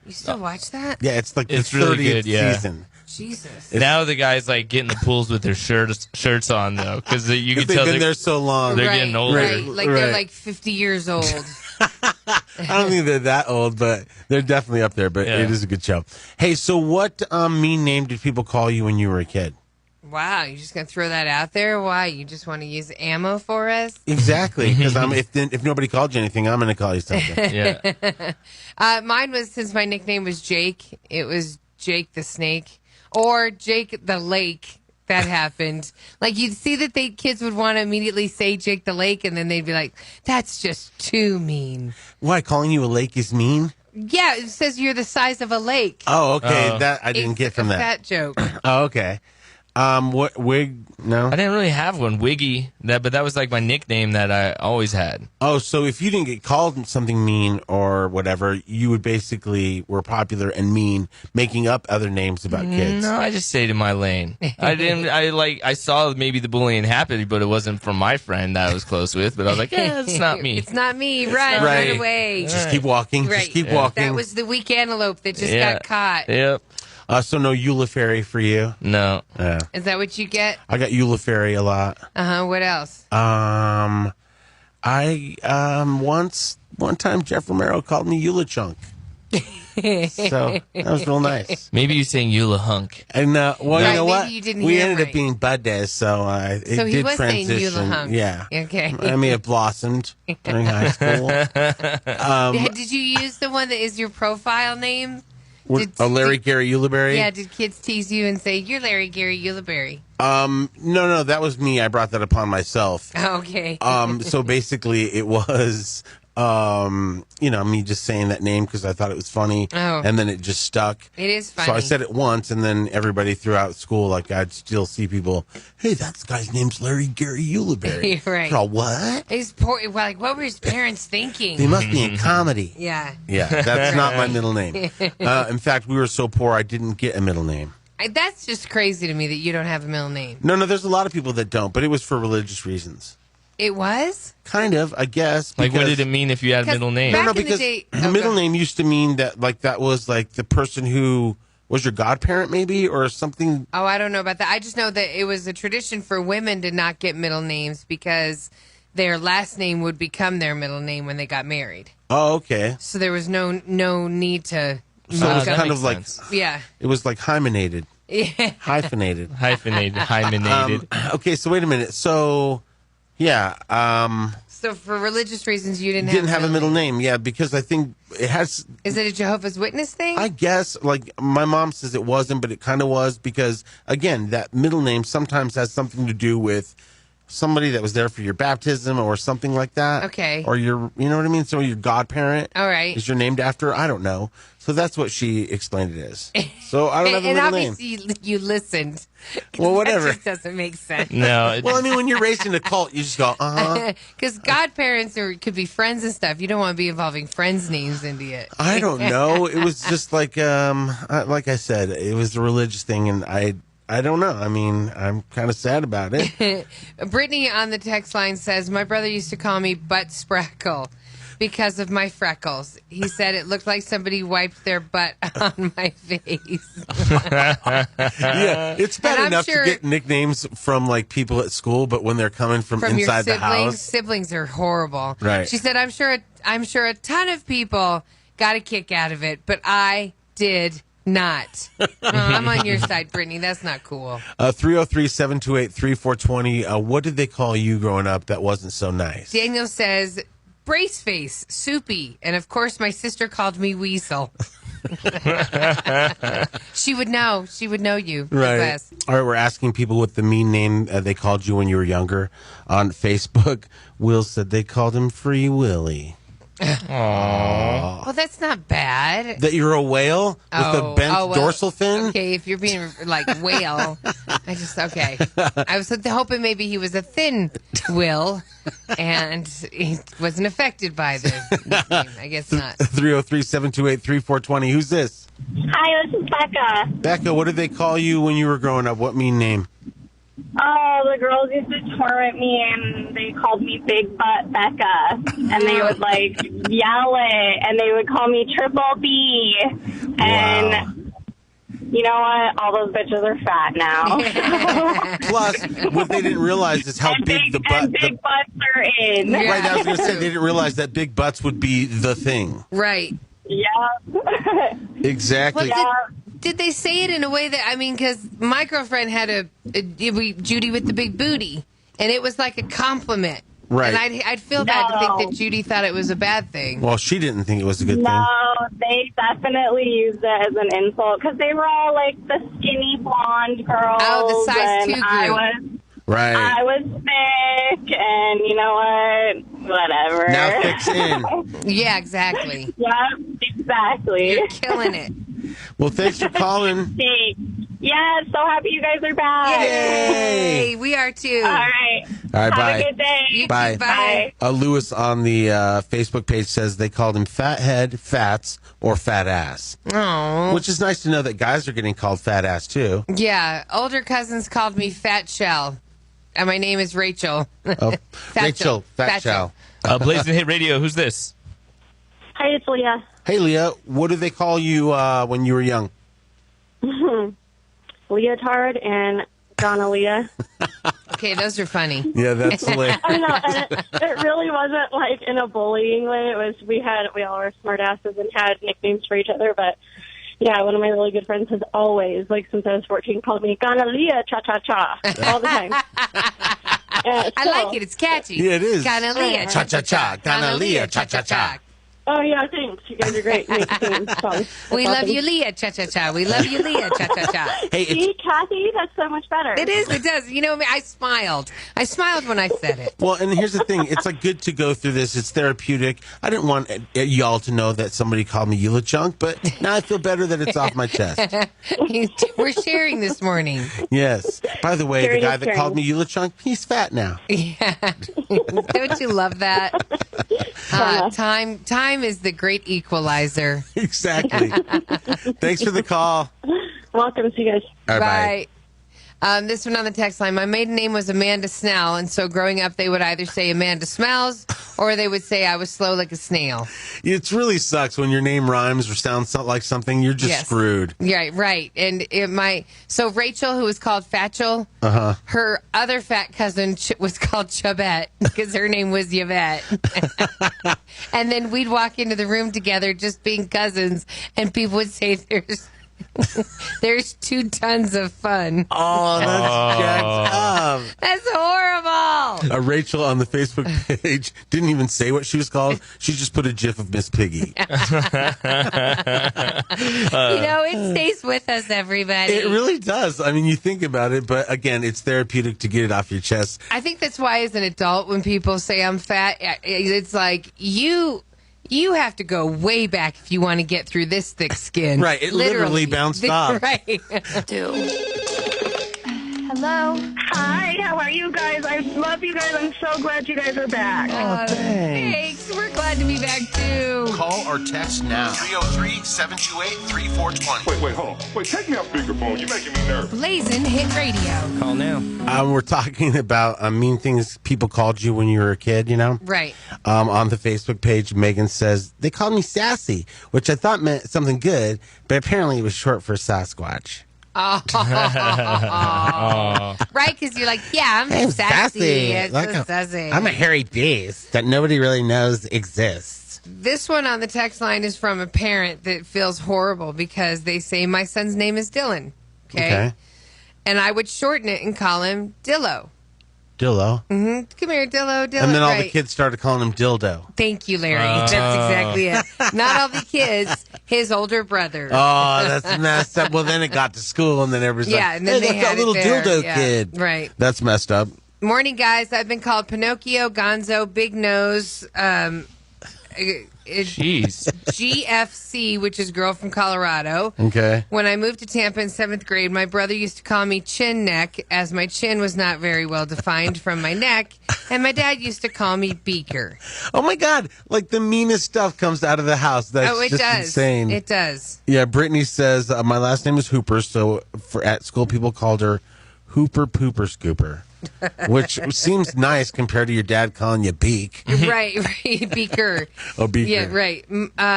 You still watch that? Yeah, it's like It's the really 30th good, yeah. season. Jesus. Now the guys like get in the pools with their shirts on though, because you can They've tell been there so long. they're getting older. Right. Like they're like 50 years old. I don't think they're that old, but they're definitely up there. But Yeah. it is a good show. Hey, so what mean name did people call you when you were a kid? Wow, you're just gonna throw that out there? Why? You just want to use ammo for us? Exactly, because if nobody called you anything, I'm going to call you something. Yeah. Mine was, since my nickname was Jake, it was Jake the Snake or Jake the Lake. That happened. Like you'd see that kids would want to immediately say Jake the Lake, and then they'd be like, "That's just too mean." Why, calling you a lake is mean? Yeah, it says you're the size of a lake. Oh, okay. That I didn't It's get from a that. fat joke. Oh, okay. What wig? No. I didn't really have one, Wiggy. But that was like my nickname that I always had. Oh, so if you didn't get called something mean or whatever, you would basically were popular and mean, making up other names about kids. No, I just stayed in my lane. I saw maybe the bullying happen, but it wasn't from my friend that I was close with. But I was like, yeah, it's not me. It's not me. Run, Right. run away. Just keep walking. Right. Just keep walking. That was the weak antelope that just Yeah. got caught. Yep. So no Eula Fairy for you. No. Yeah. Is that what you get? I got Eula Fairy a lot. What else? I one time Jeff Romero called me Eula Chunk. So that was real nice. Maybe you saying Eula Hunk. And well, Right, you know maybe what? you didn't We hear ended up right. being buddies, so it So he did was saying transition. Eula Hunk. Yeah. Okay. I may have blossomed during high school. Did you use the one that is your profile name? Larry Gary Ulibarri? Yeah, did kids tease you and say, "You're Larry Gary Ulibarri"? No, that was me. I brought that upon myself. Okay. So basically, it was, me just saying that name because I thought it was funny, Oh. and then it just stuck. It is funny. So I said it once, and then everybody throughout school, like I'd still see people, hey, that guy's name's Larry Gary Ulibarri. Right. They're all, what? His poor, like, what were his parents thinking? He must be in comedy. Yeah. Yeah, that's not my middle name. In fact, we were so poor I didn't get a middle name. That's just crazy to me that you don't have a middle name. No, there's a lot of people that don't, but it was for religious reasons. It was? Kind of, I guess. Like, what because- did it mean if you had a middle name? back No, in the because day- middle okay. name used to mean that that was like the person who was your godparent, maybe, or something. Oh, I don't know about that. I just know that it was a tradition for women to not get middle names because their last name would become their middle name when they got married. Oh, okay. So there was no need to. So it was that kind makes of like sense. Yeah. it was like hymenated, Yeah. hyphenated. Hyphenated. Okay, so wait a minute. So, yeah, So for religious reasons, you didn't have a middle name. Yeah, because I think it has. Is it a Jehovah's Witness thing? I guess, like, my mom says it wasn't, but it kind of was because, again, that middle name sometimes has something to do with somebody that was there for your baptism or something like that. Okay. Or you know what I mean? So your godparent All right. is you're named after. I don't know. So that's what she explained it as. So I don't have a and middle name. obviously you listened. Well, whatever. That just doesn't make sense. No. Well, I mean, when you're raised in a cult, you just go, uh-huh. Because godparents could be friends and stuff. You don't want to be involving friends' names into it. I don't know. It was just like I said, it was a religious thing, and I don't know. I mean, I'm kind of sad about it. Brittany on the text line says, my brother used to call me Butt Sprackle because of my freckles. He said it looked like somebody wiped their butt on my face. Yeah, it's And bad I'm enough sure- to get nicknames from like people at school, but when they're coming from From your inside the siblings, house, siblings are horrible. Right. She said, I'm sure a ton of people got a kick out of it, but I did not. I'm on your side, Brittany. That's not cool. 303-728-3420. What did they call you growing up that wasn't so nice? Daniel says, brace face, soupy. And of course, my sister called me Weasel. She would know. She would know you. Right. All right, we're asking people what the mean name they called you when you were younger on Facebook. Will said they called him Free Willy. Aww. Well, that's not bad. That you're a whale with a bent dorsal fin? Okay, if you're being like whale, okay. I was hoping maybe he was a thin Will and he wasn't affected by the nickname. I guess not. 303-728-3420. Who's this? Hi, this is Becca. Becca, what did they call you when you were growing up? What mean name? Oh, the girls used to torment me, and they called me Big Butt Becca, and they would, yell it, and they would call me Triple B, and you know what? All those bitches are fat now. Plus, what they didn't realize is how big the butt... big butts are in. Right, I was going to say, they didn't realize that big butts would be the thing. Right. Yeah. Exactly. Well, did they say it in a way that, because my girlfriend had Judy with the big booty, and it was like a compliment. Right. And I'd feel bad to think that Judy thought it was a bad thing. Well, she didn't think it was a good thing. No, they definitely used it as an insult, because they were all like the skinny blonde girls. Oh, the size 2 group. Right. I was thick, and you know what? Whatever. Now thick's in. Yeah, exactly. Yep, exactly. You're killing it. Well, thanks for calling. Thanks. Yeah, so happy you guys are back. Yay! We are too. All right. All right, bye. Have a good day. You Bye. too, bye. Lewis on the Facebook page says they called him Fathead, Fats, or Fat Ass. Oh. Which is nice to know that guys are getting called Fat Ass, too. Yeah, older cousins called me Fat Shell. And my name is Rachel. Oh, Rachel, Fat Shell. Blazing Hit Radio, who's this? Hi, it's Leah. Hey, Leah, what did they call you when you were young? Leotard and Donna Leah. Okay, those are funny. Yeah, that's hilarious. I know, and it really wasn't like in a bullying way. It was we all were smart asses and had nicknames for each other. But yeah, one of my really good friends has always, since I was 14, called me Donna Leah Cha Cha Cha all the time. I like it. It's catchy. Yeah, it is. Donna Leah Cha Cha Cha. Donna Leah Cha Cha Cha. Oh, yeah, thanks. You guys are great. We love you, Leah. Cha cha cha. We love you, Leah. Cha cha cha. Hey, see, Kathy, that's so much better. It is. It does. You know, I smiled. I smiled when I said it. Well, and here's the thing. It's good to go through this. It's therapeutic. I didn't want y'all to know that somebody called me Eula Chunk, but now I feel better that it's off my chest. We're sharing this morning. Yes. By the way, the guy that called me Eula Chunk, he's fat now. Yeah. Don't you love that? Time is the great equalizer. Exactly. Thanks for the call. Welcome. See you guys. Bye. This one on the text line. My maiden name was Amanda Snell, and so growing up, they would either say Amanda Smells or they would say I was slow like a snail. It really sucks when your name rhymes or sounds like something. You're just screwed. Yeah, right. And so Rachel, who was called Fatchel, her other fat cousin was called Chubette because her name was Yvette. And then we'd walk into the room together, just being cousins, and people would say there's 2 tons of fun. Oh, that's jacked up. That's horrible. Rachel on the Facebook page didn't even say what she was called. She just put a gif of Miss Piggy. It stays with us, everybody. It really does. I mean, you think about it, but again, it's therapeutic to get it off your chest. I think that's why, as an adult, when people say I'm fat, it's like you have to go way back if you want to get through this thick skin. Right. It literally bounced off. Right. Hello. Hi, how are you guys? I love you guys. I'm so glad you guys are back. Oh, Thanks. We're glad to be back, too. Call or text now. 303-728-3420. Wait, hold on. Wait, take me off speakerphone. You're making me nervous. Blazing Hit Radio. Call now. We're talking about mean things people called you when you were a kid, Right. On the Facebook page, Megan says, they called me Sassy, which I thought meant something good, but apparently it was short for Sasquatch. Oh. Right, because you're like, yeah, I'm sassy. It's like sassy. I'm a hairy beast that nobody really knows exists. This one on the text line is from a parent that feels horrible because they say, my son's name is Dylan. Okay. And I would shorten it and call him Dillo. Dillo? Mm-hmm. Come here, Dillo. And then all the kids started calling him Dildo. Thank you, Larry. That's exactly it. Not all the kids, his older brother. Oh, that's messed up. Well, then it got to school, and then everybody's like, and then hey, they look, had that little it there. dildo Yeah. kid. Right. That's messed up. Morning, guys. I've been called Pinocchio, Gonzo, Big Nose, Jeez. GFC, which is girl from Colorado. Okay. When I moved to Tampa in 7th grade, my brother used to call me Chin Neck, as my chin was not very well defined from my neck, and my dad used to call me Beaker. Oh, my God. Like, the meanest stuff comes out of the house. That's it just does. insane. It does. Yeah, Brittany says, my last name is Hooper, so at school people called her Hooper Pooper Scooper, which seems nice compared to your dad calling you Beak. Right, Beaker. Oh, Beaker. Yeah, right.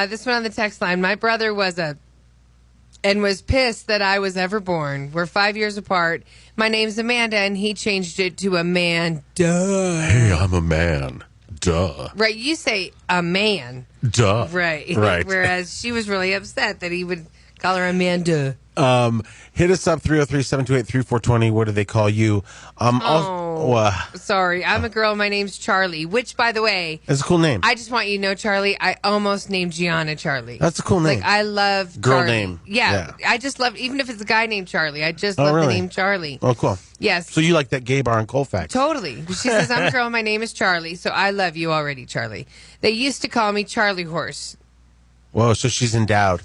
This one on the text line. My brother was pissed that I was ever born. We're 5 years apart. My name's Amanda, and he changed it to a man. Duh. Hey, I'm a man. Duh. Right, you say a man. Duh. Right. Right. Whereas she was really upset that he would call her Amanda. Hit us up 303-728-3420. What do they call you? Sorry, I'm a girl. My name's Charlie, which, by the way, That's a cool name. I just want you to know, Charlie, I almost named Gianna Charlie. That's a cool name. Like, I love Girl Charlie. name. Yeah, I just love, even if it's a guy named Charlie, I just Oh, love really? the name Charlie. Oh, cool. Yes. So you like that gay bar in Colfax? Totally. She says, I'm a girl. My name is Charlie, so I love you already, Charlie. They used to call me Charlie Horse. Whoa, so she's endowed.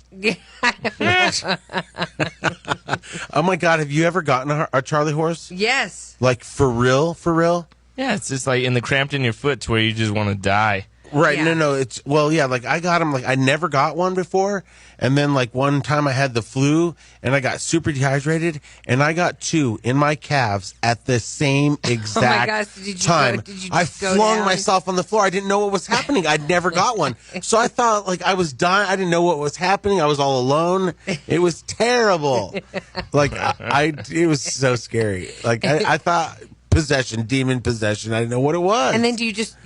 Oh, my God. Have you ever gotten a Charlie horse? Yes. Like, for real? For real? Yeah, it's just like in the cramped in your foot to where you just want to die. Right. Yeah. No. It's, well, yeah, like I got him, like I never got one before. And then like one time I had the flu and I got super dehydrated and I got two in my calves at the same exact gosh, did you time. I go flung down? myself on the floor. I didn't know what was happening. I'd never got one. So I thought like I was dying. I didn't know what was happening. I was all alone. It was terrible. Like it was so scary. Like I thought possession, demon possession. I didn't know what it was. And then do you just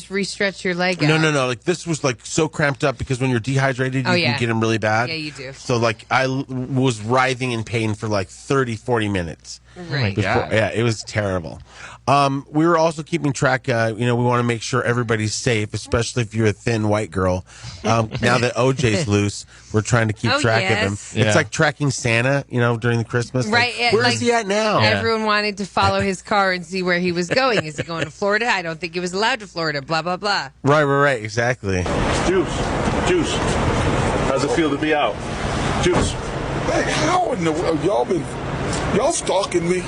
re-stretch your leg out? No. Like this was like so cramped up because when you're dehydrated, you can get them really bad. Yeah, you do. So like I was writhing in pain for like 30, 40 minutes. Right. Yeah, it was terrible. We were also keeping track. We want to make sure everybody's safe, especially if you're a thin white girl. Now that OJ's loose, we're trying to keep track of him. Yeah. It's like tracking Santa, during the Christmas. Right. Like, where is he at now? Everyone wanted to follow his car and see where he was going. Is he going to Florida? I don't think he was allowed to Florida. Blah, blah, blah. Right. Exactly. Juice. How's it feel to be out? Juice. Hey, how in the world y'all stalking me?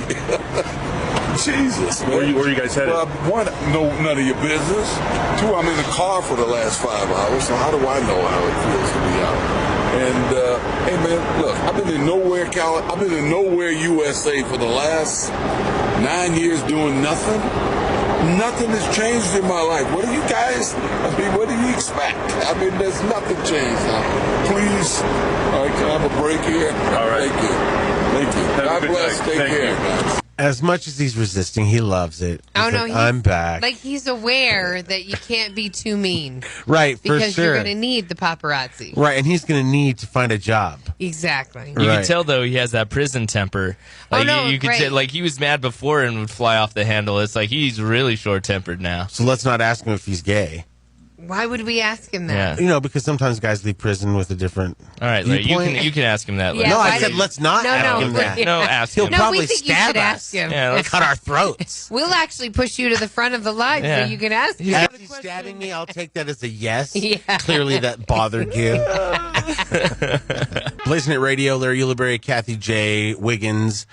Jesus, man. Where you guys headed? Well, one, none of your business. Two, I'm in the car for the last 5 hours, so how do I know how it feels to be out? And hey, man, look, I've been in nowhere, USA for the last 9 years doing nothing. Nothing has changed in my life. What do you guys? What do you expect? There's nothing changed. Please, all right, can I have a break here? All right. Thank you. God bless. Take care, guys. As much as he's resisting, he loves it. Oh, He's no, like, I'm back. Like, he's aware that you can't be too mean. Right, for because sure. you're going to need the paparazzi. Right, and he's going to need to find a job. Exactly. You can tell though he has that prison temper. Like you could right. say like he was mad before and would fly off the handle. It's like he's really short tempered now. So let's not ask him if he's gay. Why would we ask him that? Because sometimes guys leave prison with a different. All right, Larry, you can ask him that. Yeah, later. No, I said let's not ask him that. No, ask He'll him. probably we think stab you should us. ask him. Yeah, let's cut our throats. We'll actually push you to the front of the line so you can ask him. As he's stabbing me, I'll take that as a yes. Yeah. Clearly that bothered you. Blazing It Radio, Larry Ulibarri, Kathy J. Wiggins.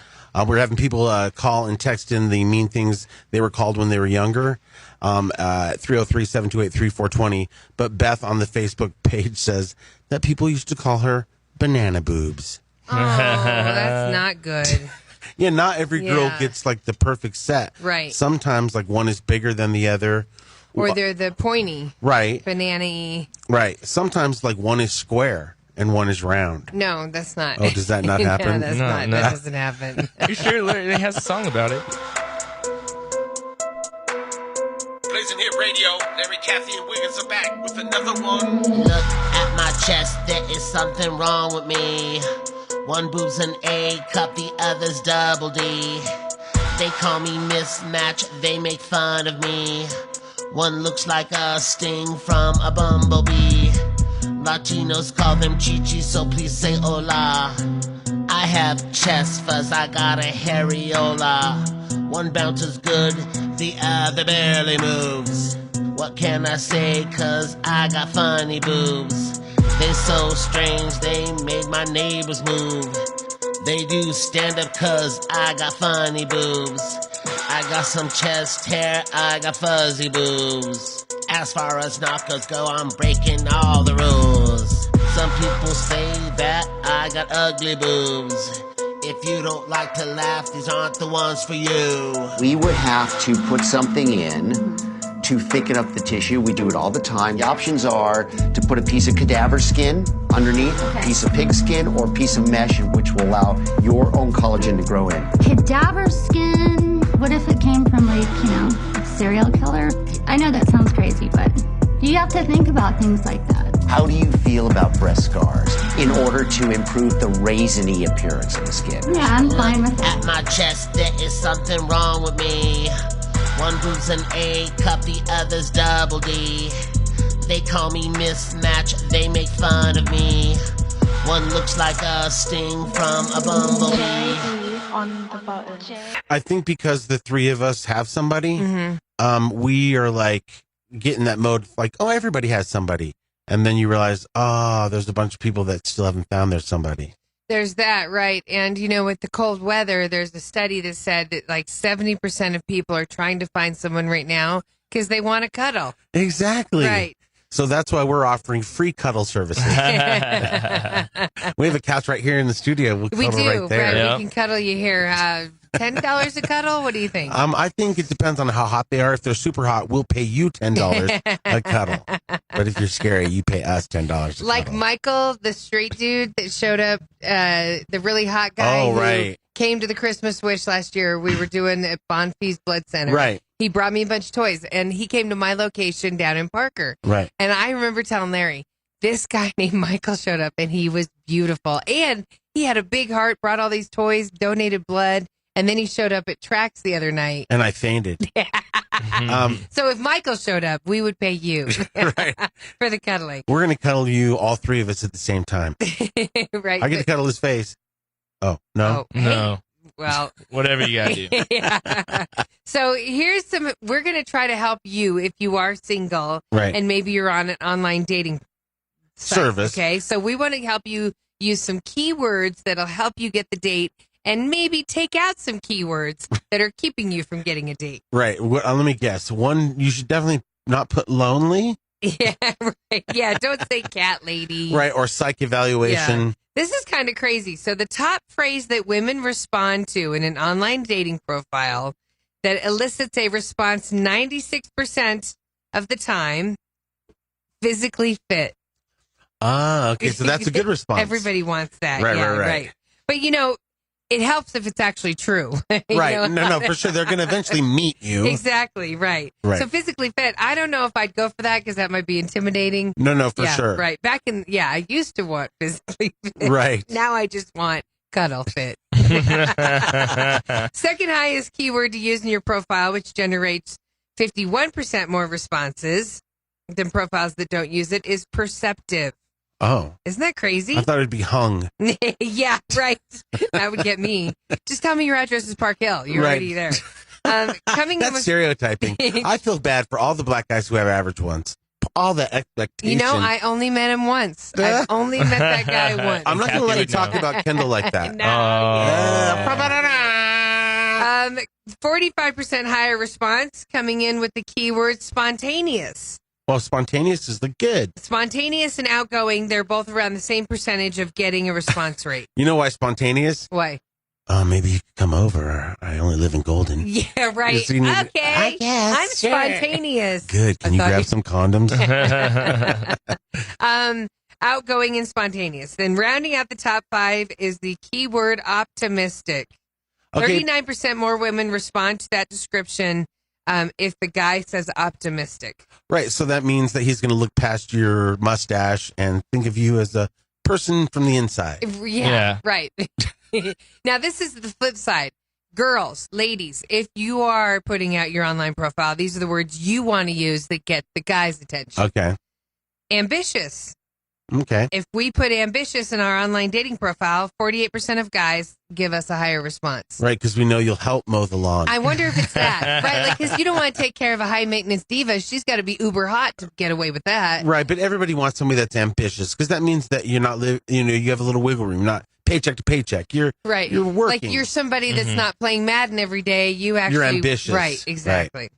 We're having people call and text in the mean things they were called when they were younger. 303-728-3420. But Beth on the Facebook page says that people used to call her banana boobs. Oh, that's not good. Yeah, not every girl Yeah. gets like the perfect set. Right. Sometimes like one is bigger than the other. Or they're the pointy, Right. banana-y. Right. Sometimes like one is square and one is round. No, that's not. Oh, does that not happen? No, that's No, not. no. That doesn't happen. You sure Larry has a song about it? News and Hit Radio. Larry, Kathy, and Wiggins are back with another one. Look at my chest, there is something wrong with me. One boob's an A cup, the other's double D. They call me mismatch, they make fun of me. One looks like a sting from a bumblebee. Latinos call them chichis, so please say hola. I have chest fuzz, I got a areola. One bounces good, the other barely moves. What can I say, cause I got funny boobs. They so strange, they made my neighbors move. They do stand up cause I got funny boobs. I got some chest hair, I got fuzzy boobs. As far as knockers go, I'm breaking all the rules. Some people say that I got ugly boobs. If you don't like to laugh, these aren't the ones for you. We would have to put something in to thicken up the tissue. We do it all the time. The options are to put a piece of cadaver skin underneath, a piece of pig skin, or a piece of mesh, which will allow your own collagen to grow in. Cadaver skin? What if it came from, like, you know, a serial killer? I know that sounds crazy, but you have to think about things like that. How do you feel about breast scars in order to improve the raisiny appearance of the skin? Yeah, I'm fine with At my chest, there is something wrong with me. One boob's an A cup, the other's double D. They call me mismatch, they make fun of me. One looks like a sting from a bumblebee. On the button. I think because the three of us have somebody, Mm-hmm. we are like getting that mode, like, oh, everybody has somebody. And then you realize, oh, there's a bunch of people that still haven't found their somebody. There's that, right? And, you know, with the cold weather, there's a study that said that like 70% of people are trying to find someone right now because they want to cuddle. Exactly. Right. So that's why we're offering free cuddle services. We have a couch right here in the studio. We'll We cuddle do, right there. right? Yep. We can cuddle you here. $10 a cuddle? What do you think? I think it depends on how hot they are. If they're super hot, we'll pay you $10 a cuddle. But if you're scary, you pay us $10 a Like cuddle. Michael, the straight dude that showed up, the really hot guy Oh, who right. came to the Christmas Wish last year. We were doing at Bonfils Blood Center. Right. He brought me a bunch of toys, and he came to my location down in Parker. Right. And I remember telling Larry, this guy named Michael showed up, and he was beautiful. And he had a big heart, brought all these toys, donated blood, and then he showed up at Trax the other night. And I fainted. So if Michael showed up, we would pay you for the cuddling. We're going to cuddle you, all three of us, at the same time. Right. I get to cuddle his face. Oh, no? Oh, No. Well, Whatever you got to do. yeah. So here's some, we're going to try to help you if you are single Right. and maybe you're on an online dating site, Service. Okay. So we want to help you use some keywords that'll help you get the date and maybe take out some keywords that are keeping you from getting a date. Right. Let me guess. One, you should definitely not put lonely. Yeah. Right. Yeah. Don't say cat lady. Right. Or psych evaluation. Yeah. This is kind of crazy. So the top phrase that women respond to in an online dating profile that elicits a response 96% of the time, physically fit. Ah, okay. So that's a good response. Everybody wants that. Right, yeah, right. But, you know, it helps if it's actually true. You Right. know? No, for sure. They're going to eventually meet you. Exactly, right. Right. So physically fit, I don't know if I'd go for that because that might be intimidating. No, for Yeah, sure. Right. Back in, I used to want physically fit. Right. Now I just want cuddle fit. Second highest keyword to use in your profile, which generates 51% more responses than profiles that don't use it, is perceptive. Oh. Isn't that crazy? I thought it'd be hung. Yeah, right. That would get me. Just tell me your address is Park Hill. You're Right. already there. Coming That's with, stereotyping. I feel bad for all the black guys who have average ones. All that expectation. you know, I only met him once. I've only met that guy once. I'm not going to let you talk about Kendall like that. No. 45% higher response coming in with the keyword spontaneous. Well, spontaneous is the good. Spontaneous and outgoing, they're both around the same percentage of getting a response rate. You know why spontaneous? Why? Maybe you could come over. I only live in Golden. Yeah, right. Yes, you need- Okay. I guess, I'm sure. spontaneous. Good. Can I you thought grab you- some condoms? Outgoing and spontaneous. Then rounding out the top 5 is the keyword optimistic. Okay. 39% more women respond to that description if the guy says optimistic. Right. So that means that he's going to look past your mustache and think of you as a person from the inside. Yeah. Right. Now, this is the flip side. Girls, ladies, if you are putting out your online profile, these are the words you want to use that get the guy's attention. Okay. Ambitious. Okay. If we put ambitious in our online dating profile, 48% of guys give us a higher response. Right, because we know you'll help mow the lawn. I wonder if it's that, right? Like, because you don't want to take care of a high maintenance diva. She's got to be uber hot to get away with that. Right, but everybody wants somebody that's ambitious because that means that you're not you have a little wiggle room, not paycheck to paycheck. You're working. Like you're somebody that's not playing Madden every day. You're ambitious. Right, exactly. Right.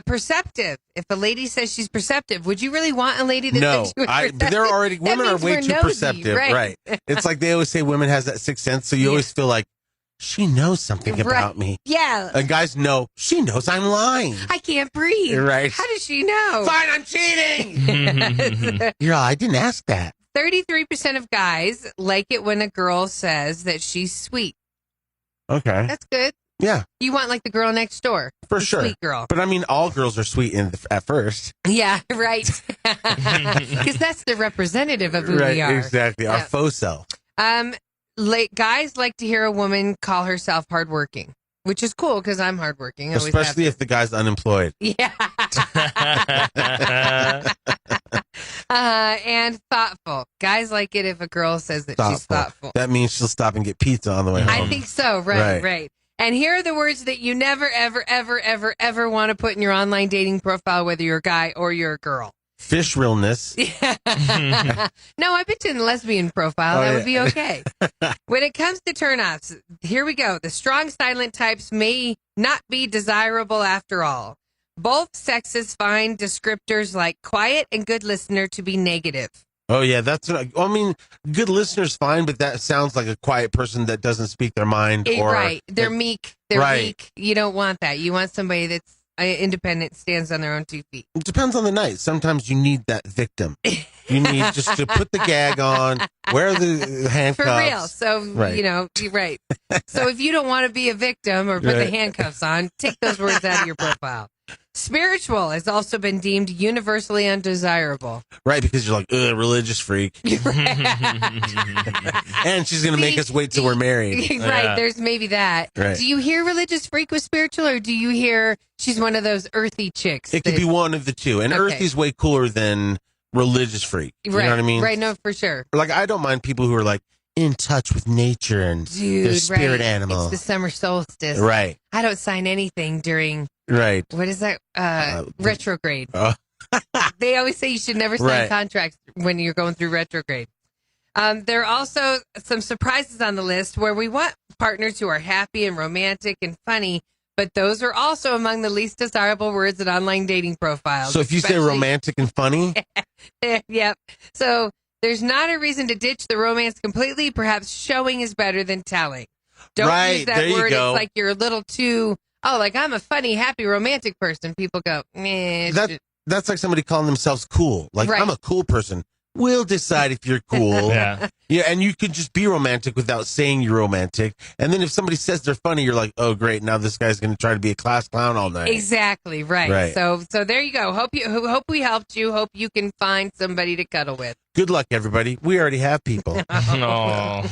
Perceptive. If a lady says she's perceptive, would you really want a lady that thinks you're perceptive? They're already women are way too nosy, perceptive. Right. It's like they always say women has that sixth sense, so you always feel like she knows something about me. Yeah. And guys know she knows I'm lying. I can't breathe. Right. How does she know? Fine, I'm cheating. You're all, I didn't ask that. 33% of guys like it when a girl says that she's sweet. Okay. That's good. Yeah. You want like the girl next door. For sure. Sweet girl. But I mean, all girls are sweet at first. Yeah, right. Because that's the representative of who we are. Exactly. Our faux self. Guys like to hear a woman call herself hardworking, which is cool because I'm hardworking. Especially if the guy's unemployed. Yeah. And thoughtful. Guys like it if a girl says that she's thoughtful. That means she'll stop and get pizza on the way home. I think so. Right. And here are the words that you never, ever, ever, ever, ever want to put in your online dating profile, whether you're a guy or you're a girl. Fish realness. No, I bet you in the lesbian profile, that would be okay. When it comes to turnoffs, here we go. The strong silent types may not be desirable after all. Both sexes find descriptors like quiet and good listener to be negative. Oh, yeah, that's what I mean, good listener's fine, but that sounds like a quiet person that doesn't speak their mind. Right. They're meek. They're weak. You don't want that. You want somebody that's independent, stands on their own 2 feet. It depends on the night. Sometimes you need that victim. You need just to put the gag on, wear the handcuffs. For real. So, you're right. So if you don't want to be a victim or put the handcuffs on, take those words out of your profile. Spiritual has also been deemed universally undesirable. Right, because you're like, religious freak. And she's going to make us wait till we're married. Right, there's maybe that. Right. Do you hear religious freak with spiritual, or do you hear she's one of those earthy chicks? It could be one of the two. And earthy's way cooler than religious freak. You know what I mean? Right, no, for sure. Like, I don't mind people who are like in touch with nature and their spirit animal. It's the summer solstice. Right. I don't sign anything during... Right. What is that? Retrograde. They always say you should never sign contracts when you're going through retrograde. There are also some surprises on the list where we want partners who are happy and romantic and funny, but those are also among the least desirable words in online dating profiles. So if you say romantic and funny? Yep. So there's not a reason to ditch the romance completely. Perhaps showing is better than telling. Don't use that word. It's like you're a little too... Oh, like I'm a funny, happy, romantic person. People go, that's like somebody calling themselves cool. Like, I'm a cool person. We'll decide if you're cool. Yeah, and you could just be romantic without saying you're romantic. And then if somebody says they're funny, you're like, oh, great. Now this guy's going to try to be a class clown all night. Exactly, right. So there you go. Hope we helped you. Hope you can find somebody to cuddle with. Good luck, everybody. We already have people. No.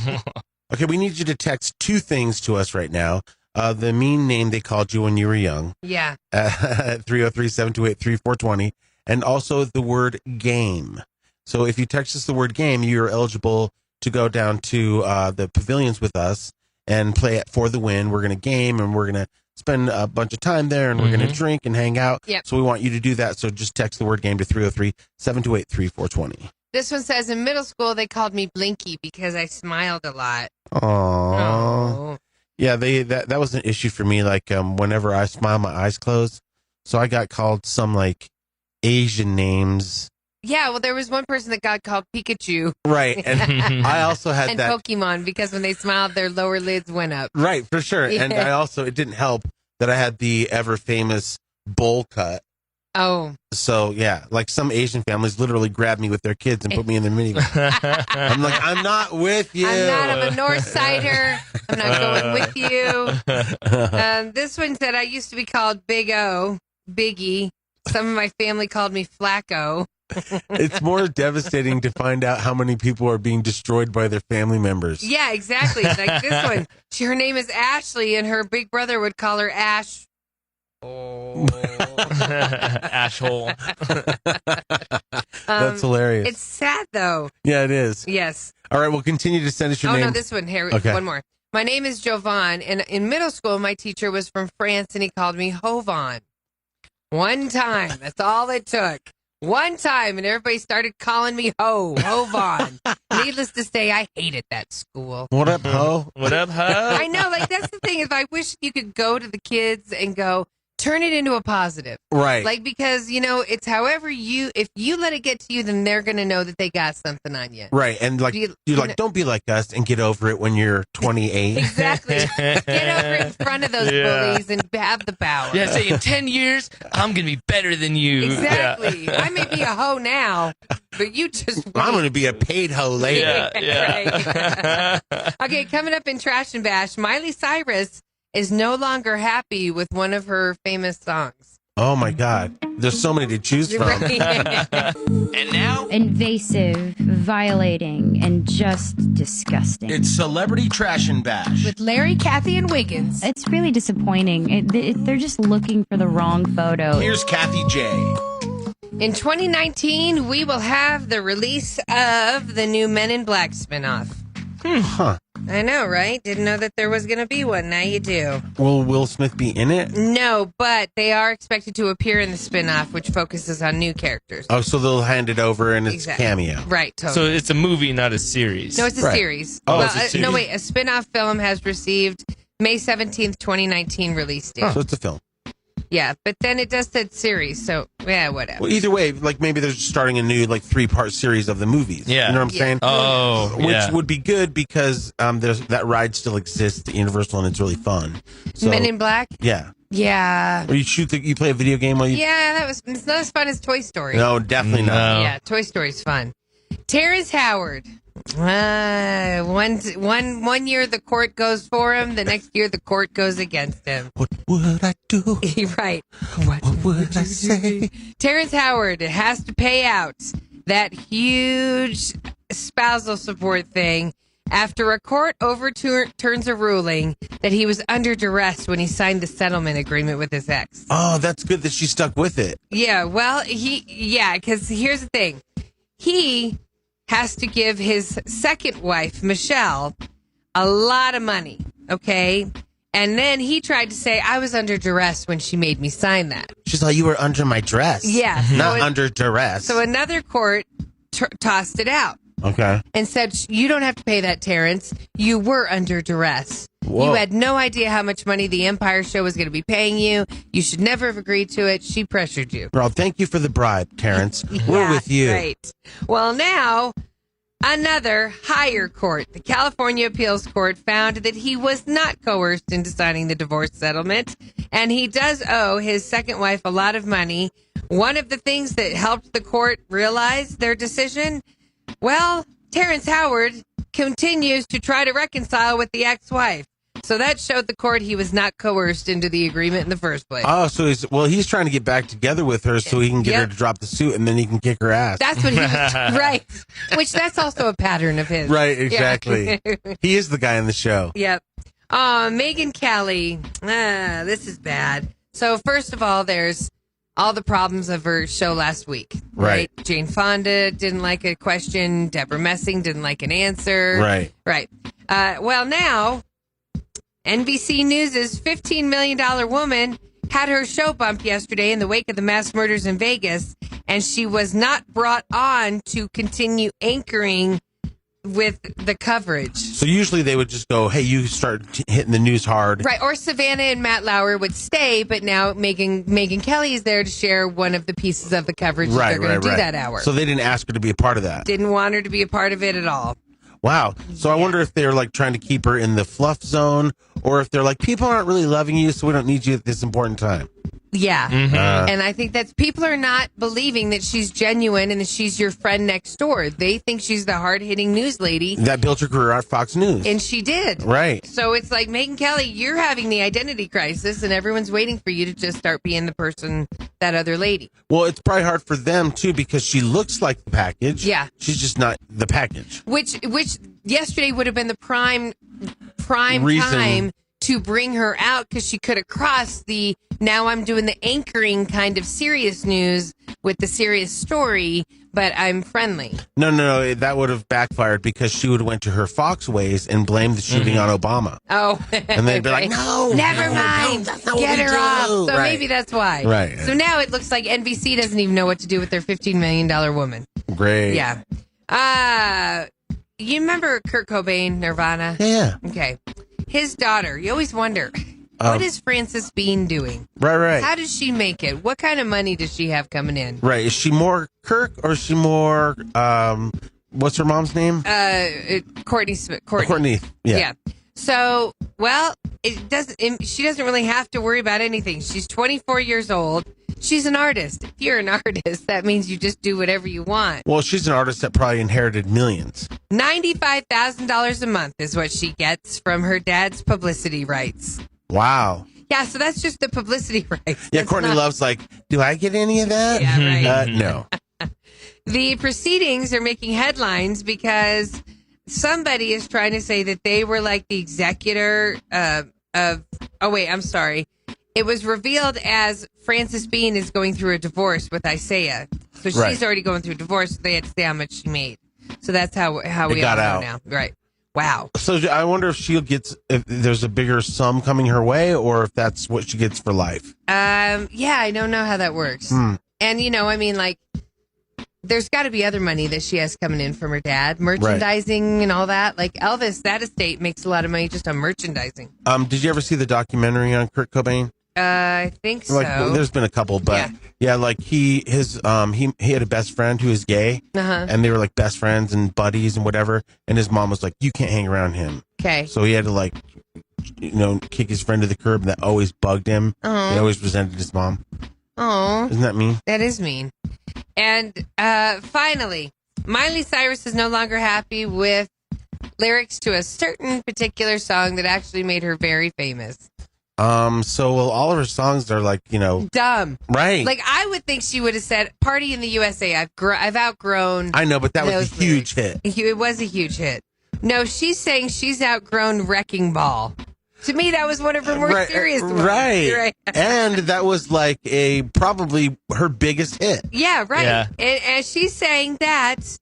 Okay, we need you to text 2 things to us right now. The mean name they called you when you were young. Yeah. 303-728-3420. And also the word game. So if you text us the word game, you're eligible to go down to the pavilions with us and play it for the win. We're going to game and we're going to spend a bunch of time there and we're going to drink and hang out. Yep. So we want you to do that. So just text the word game to 303-728-3420. This one says, in middle school, they called me Blinky because I smiled a lot. Aww. Oh. Yeah, that was an issue for me. Like, whenever I smile, my eyes close. So I got called some like Asian names. Yeah, well, there was one person that got called Pikachu. Right, and I also had and that Pokemon because when they smiled, their lower lids went up. Right, for sure. Yeah. And it didn't help that I had the ever famous bowl cut. Oh. So, yeah, like some Asian families literally grabbed me with their kids and put me in the minivan. I'm like, I'm not with you. I'm a North Sider. I'm not going with you. This one said, I used to be called Big O. Biggie. Some of my family called me Flacco. It's more devastating to find out how many people are being destroyed by their family members. Yeah, exactly. Like this one. Her name is Ashley, and her big brother would call her Ash. Oh. Ashhole. That's hilarious. It's sad, though. Yeah, it is. Yes. All right, we'll continue to send us your name. Oh, no, this one. Here, Okay. one more. My name is Jovan, and in middle school, my teacher was from France, and he called me Hovan. One time. That's all it took. One time, and everybody started calling me Hovan. Needless to say, I hated that school. What up, Ho? What up, Ho? I know, like, that's the thing, is I wish you could go to the kids and go, turn it into a positive. Right. Like, because, it's however if you let it get to you, then they're going to know that they got something on you. Right, and like don't be like us and get over it when you're 28. Exactly. Get over it in front of those bullies and have the power. Yeah, say in 10 years, I'm going to be better than you. Exactly. Yeah. I may be a hoe now, but you just wait. I'm going to be a paid hoe later. Yeah. Right. Okay, coming up in Trash and Bash, Miley Cyrus is no longer happy with one of her famous songs. Oh my God. There's so many to choose from. And now, invasive, violating, and just disgusting. it's Celebrity Trash and Bash. With Larry, Kathy, and Wiggins. It's really disappointing. They're just looking for the wrong photo. Here's Kathy J. In 2019, we will have the release of the new Men in Black spinoff. Huh. I know, right? Didn't know that there was going to be one. Now you do. Will Will Smith be in it? No, but they are expected to appear in the spinoff, which focuses on new characters. Oh, so they'll hand it over and it's Exactly. cameo. Right, totally. So it's a movie, not a series. No, it's a Right. series. Oh, well, it's a series. no, wait. A spinoff film has received May 17th, 2019 release date. So it's a film. Yeah, but then it does said series, so yeah, whatever. Well, either way, like maybe they're starting a new 3-part series of the movies. Yeah. You know what I'm saying? Oh, Which yeah. would be good because there's that ride still exists at Universal and it's really fun. So, Men in Black? Yeah. Yeah. Or you play a video game while you. Yeah, it's not as fun as Toy Story. No, definitely not. Yeah, Toy Story's fun. Terrence Howard. One year the court goes for him, the next year the court goes against him. What would I do? Right. What would I say? Terrence Howard has to pay out that huge spousal support thing after a court overturns a ruling that he was under duress when he signed the settlement agreement with his ex. Oh, that's good that she stuck with it. Yeah, well, because here's the thing. He has to give his second wife, Michelle, a lot of money, okay? And then he tried to say, I was under duress when she made me sign that. She's like, you were under my dress. Yeah. Not under duress. So another court tossed it out. Okay. And said, you don't have to pay that, Terrence. You were under duress. Whoa. You had no idea how much money the Empire show was going to be paying you. You should never have agreed to it. She pressured you. Well, thank you for the bribe, Terrence. We're Yeah, with you. Right. Well, now, another higher court, the California Appeals Court, found that he was not coerced into signing the divorce settlement, and he does owe his second wife a lot of money. One of the things that helped the court realize their decision, well, Terrence Howard continues to try to reconcile with the ex-wife. So that showed the court he was not coerced into the agreement in the first place. Oh, so he's trying to get back together with her so he can get her to drop the suit and then he can kick her ass. That's what he was, right. Which that's also a pattern of his. Right, exactly. Yeah. He is the guy in the show. Yep. Megyn Kelly. This is bad. So first of all, there's all the problems of her show last week. Right. Jane Fonda didn't like a question. Deborah Messing didn't like an answer. Right. Right. Well, now, NBC News' $15 million woman had her show bumped yesterday in the wake of the mass murders in Vegas, and she was not brought on to continue anchoring with the coverage. So usually they would just go, hey, you start hitting the news hard. Right, or Savannah and Matt Lauer would stay, but now Megyn Kelly is there to share one of the pieces of the coverage that they're going to do that hour. So they didn't ask her to be a part of that. Didn't want her to be a part of it at all. Wow. So I wonder if they're like trying to keep her in the fluff zone, or if they're like, people aren't really loving you, so we don't need you at this important time. Yeah. Mm-hmm. And I think that's people are not believing that she's genuine and that she's your friend next door. They think she's the hard-hitting news lady. That built her career at Fox News. And she did. Right. So it's like, Megyn Kelly, you're having the identity crisis, and everyone's waiting for you to just start being the person, that other lady. Well, it's probably hard for them, too, because she looks like the package. Yeah. She's just not the package. Which yesterday would have been the prime Reason. time to bring her out, because she could have crossed the, now I'm doing the anchoring kind of serious news with the serious story, but I'm friendly. No, that would have backfired because she would have went to her Fox ways and blamed the shooting on Obama. Oh. And they'd be like, no. Never mind. that's not Get what we her off. do. So Right. maybe that's why. Right. So now it looks like NBC doesn't even know what to do with their $15 million woman. Great. Yeah. You remember Kurt Cobain, Nirvana? Yeah. Okay. His daughter, you always wonder, what is Frances Bean doing? Right. How does she make it? What kind of money does she have coming in? Right. Is she more Kirk or is she more, what's her mom's name? Courtney Smith. Courtney. Yeah. So, well, she doesn't really have to worry about anything. She's 24 years old. She's an artist. If you're an artist, that means you just do whatever you want. Well, she's an artist that probably inherited millions. $95,000 a month is what she gets from her dad's publicity rights. Wow. Yeah, so that's just the publicity rights. Yeah, That's Courtney not- Love's like, do I get any of that? Yeah, right. No. The proceedings are making headlines because somebody is trying to say that they were like the executor of. Oh, wait, I'm sorry. It was revealed as Frances Bean is going through a divorce with Isaiah. So she's Right. already going through a divorce. They had to say how much she made. So that's how we got all know out. now. Right. Wow. So I wonder if there's a bigger sum coming her way or if that's what she gets for life. Yeah, I don't know how that works. And, there's got to be other money that she has coming in from her dad, merchandising and all that. Like Elvis, that estate makes a lot of money just on merchandising. Did you ever see the documentary on Kurt Cobain? I think so. There's been a couple, but like he had a best friend who is gay, and they were like best friends and buddies and whatever. And his mom was like, "You can't hang around him." Okay. So he had to kick his friend to the curb, and that always bugged him. Uh-huh. He always resented his mom. Oh, Isn't that mean? that is mean. And finally, Miley Cyrus is no longer happy with lyrics to a certain particular song that actually made her very famous. All of her songs are Dumb. Right. Like I would think she would have said "Party in the USA." I've outgrown. I know, but that was a those huge lyrics. hit. It was a huge hit. No, she's saying she's outgrown Wrecking Ball. To me, that was one of her more serious ones. Right. And that was probably her biggest hit. Yeah, right. Yeah. And she's saying that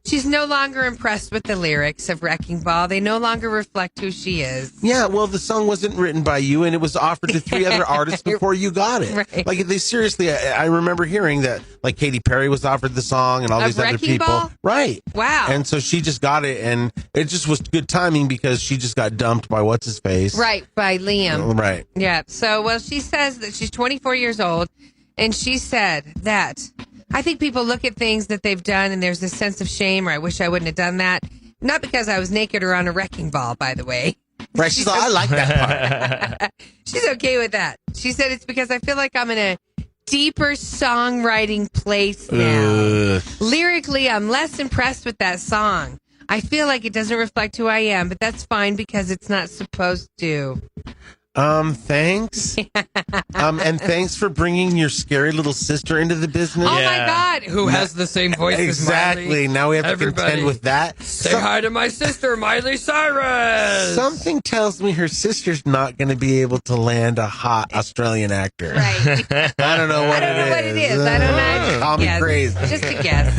she's no longer impressed with the lyrics of Wrecking Ball. They no longer reflect who she is. Yeah, well, the song wasn't written by you, and it was offered to 3 other artists before you got it. Right. Like, they seriously, I remember hearing that, like, Katy Perry was offered the song and all these other Wrecking people. Ball? Right. Wow. And so she just got it, and it just was good timing because she just got dumped by what's-his-face. Right, by Liam. Right. Yeah. So, she says that she's 24 years old, and she said that I think people look at things that they've done, and there's this sense of shame, or I wish I wouldn't have done that. Not because I was naked or on a wrecking ball, by the way. Right. She's like, I like that part. She's okay with that. She said it's because I feel like I'm in a deeper songwriting place now. Lyrically, I'm less impressed with that song. I feel like it doesn't reflect who I am, but that's fine because it's not supposed to. Thanks. And thanks for bringing your scary little sister into the business. Oh my God! Who has the same voice Exactly. as Miley? Now we have to Everybody. contend with that. Say hi to my sister, Miley Cyrus. Something tells me her sister's not going to be able to land a hot Australian actor. Right. I don't know what I don't know what it is. I don't know. Call me Guess. crazy. Just a guess.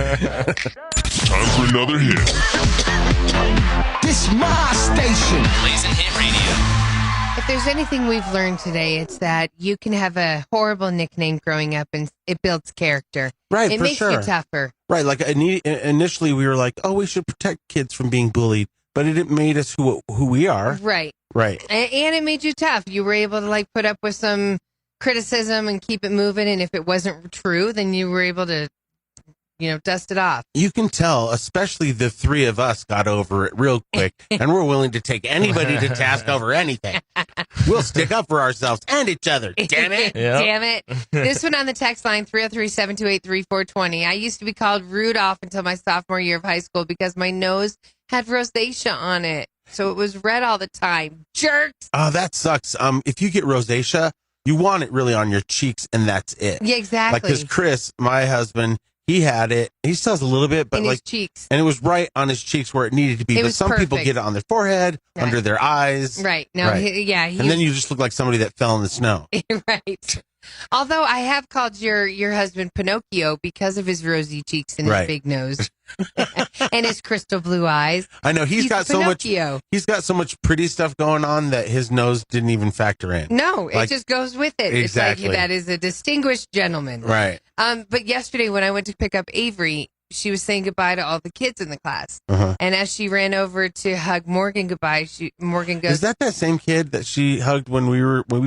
Time for another hit. This my station. Blazing Hit Radio. If there's anything we've learned today, it's that you can have a horrible nickname growing up and it builds character. Right, It for makes sure. you tougher. Right, like initially we were like, oh, we should protect kids from being bullied, but it made us who we are. Right. Right. And it made you tough. You were able to put up with some criticism and keep it moving. And if it wasn't true, then you were able to dust it off. You can tell, especially the three of us got over it real quick, and we're willing to take anybody to task over anything. We'll stick up for ourselves and each other. Damn it. Damn it. This one on the text line, 303-728-3420. I used to be called Rudolph until my sophomore year of high school because my nose had rosacea on it. So it was red all the time. Jerks. Oh, that sucks. If you get rosacea, you want it really on your cheeks, and that's it. Yeah, exactly. Like, because Chris, my husband, he had it. He still has a little bit, but in like his cheeks. And it was right on his cheeks where it needed to be. It But was some people perfect. get it on their forehead, Right. under their eyes. Right. No, Right. he and then you just look like somebody that fell in the snow. right. Although I have called your husband Pinocchio because of his rosy cheeks and his Right. big nose and his crystal blue eyes. I know he's got so much. Pinocchio. He's got so much pretty stuff going on that his nose didn't even factor in. No, it Like- just goes with it. Exactly. It's like that is a distinguished gentleman. Right. But yesterday when I went to pick up Avery, she was saying goodbye to all the kids in the class. Uh-huh. And as she ran over to hug Morgan goodbye, Morgan goes, Is that same kid that she hugged when we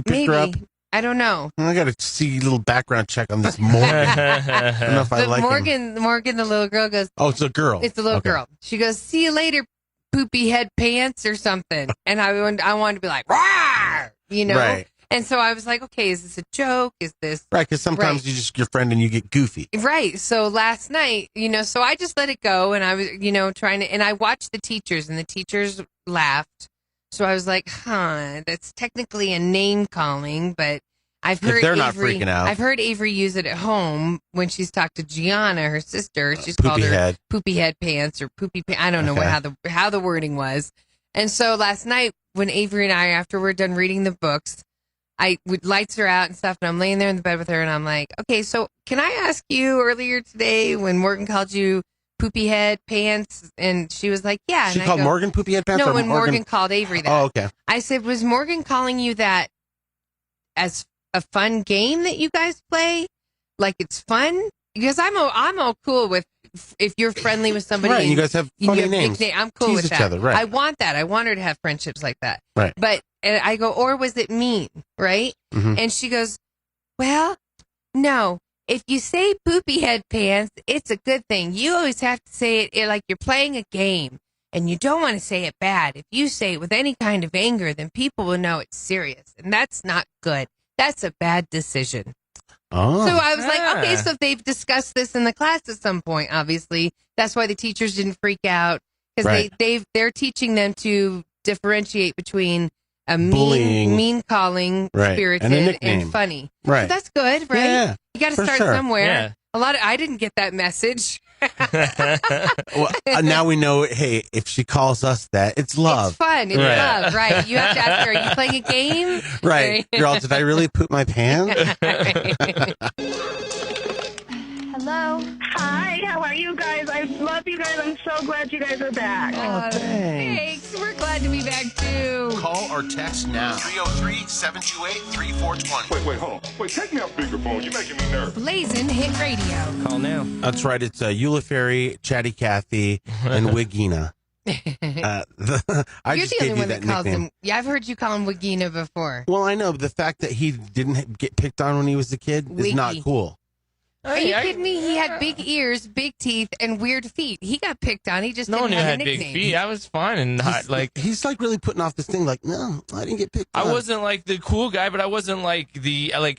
picked maybe. her up? I don't know. I got to see a little background check on this Morgan. I don't know if I But like him. Morgan, the little girl goes, Oh, it's a girl. it's the little Okay. girl. She goes, see you later, poopy head pants or something. And I wanted to be like, "Rawr!" Right. And so I was like, okay, is this a joke? Is this Right, because sometimes Right. you just your friend and you get goofy. right? So last night, so I just let it go, and I was, trying to, and I watched the teachers, and the teachers laughed. So I was like, that's technically a name calling, but I've If heard they're not Avery, freaking out. I've heard Avery use it at home when she's talked to Gianna, her sister. She's Poopy called her head. poopy head pants or poopy. I don't know Okay. how the wording was. And so last night when Avery and I, after we're done reading the books, lights are out and stuff, and I'm laying there in the bed with her, and I'm like, okay, so can I ask you earlier today when Morgan called you poopy head pants, and she was like, yeah. She and called I go, Morgan poopy head pants? No, or when Morgan called Avery that. Oh, okay. I said, was Morgan calling you that as a fun game that you guys play? Like it's fun? Because I'm all cool with if you're friendly with somebody. Right, and you guys have funny names. nickname, I'm cool Tease with each that. other, right. I want that. I want her to have friendships like that. Right. But and I go, or was it mean? Right? Mhm. And she goes, well, no. If you say poopy head pants, it's a good thing. You always have to say it like you're playing a game, and you don't want to say it bad. If you say it with any kind of anger, then people will know it's serious, and that's not good. That's a bad decision. Oh. So I was like, okay, so if they've discussed this in the class at some point, obviously, that's why the teachers didn't freak out because Right. they're teaching them to differentiate between a Bullying. mean calling, Right. spirited, And a and, nickname. funny. Right. So that's good, right? Yeah, You got to for start sure. somewhere. Yeah. I didn't get that message. Well, now we know, hey, if she calls us that, it's love. It's fun. It's Right. love, right? You have to ask her, are you playing a game? Right. Girl, did I really poop my pants? Hello. Hi, how are you guys? I love you guys. I'm so glad you guys are back. Thanks. We're glad to be back too. Call or text now. 303-728-3420. Wait, hold on. Wait, take me off speakerphone. You're making me nervous. Blazing Hit Radio. Call now. That's right. It's Eula Ferry, Chatty Cathy, and Wigina. I You're just the only gave you one that that calls nickname. him. Yeah, I've heard you call him Wagina before. Well, I know the fact that he didn't get picked on when he was a kid is not Wiggy. cool. Are you kidding me? He had big ears, big teeth, and weird feet. He got picked on. He just No one didn't knew I have had a big nickname. feet. I was fine and not like. He's like really putting off this thing. Like, no, I didn't get picked on. I wasn't like the cool guy, but I wasn't like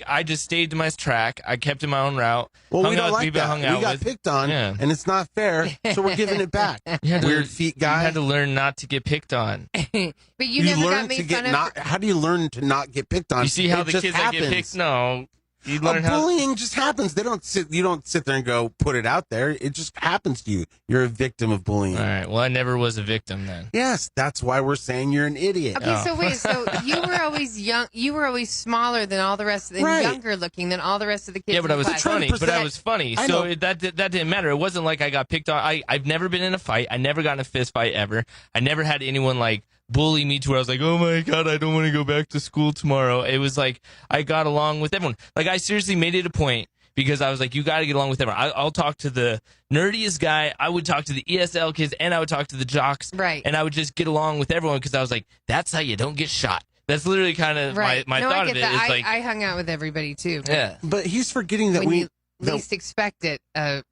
I just stayed to my track. I kept in my own route. Well, hung we out don't with like people I that. hung We out got with. picked on, Yeah. and it's not fair. So we're giving it back. You had to- Weird feet guy. You had to learn not to get picked on. But you never got learn to made get fun of. not. How do you learn to not get picked on? You see how It the just kids that get happens. picked? No. You learn how. Bullying just happens. They don't sit. You don't sit there and go put it out there. It just happens to you. You're a victim of bullying. All right. Well, I never was a victim then. Yes, that's why we're saying you're an idiot. Okay, so wait, so you were always young. You were always smaller than all the rest, and Right. younger looking than all the rest of the kids. Yeah, but I in was class. funny. But I was funny. I So know. that didn't matter. It wasn't like I got picked on. I've never been in a fight. I never got in a fist fight ever. I never had anyone like bully me to where I was like, oh my God, I don't want to go back to school tomorrow. It was like I got along with everyone. Like I seriously made it a point because I was like, you got to get along with everyone. I'll talk to the nerdiest guy. I would talk to the ESL kids and I would talk to the jocks. Right. And I would just get along with everyone because I was like, that's how you don't get shot. That's literally kind of Right. my no, thought I of get it. that. Is like, I hung out with everybody too. yeah. But he's forgetting that When we. you- least expect it, the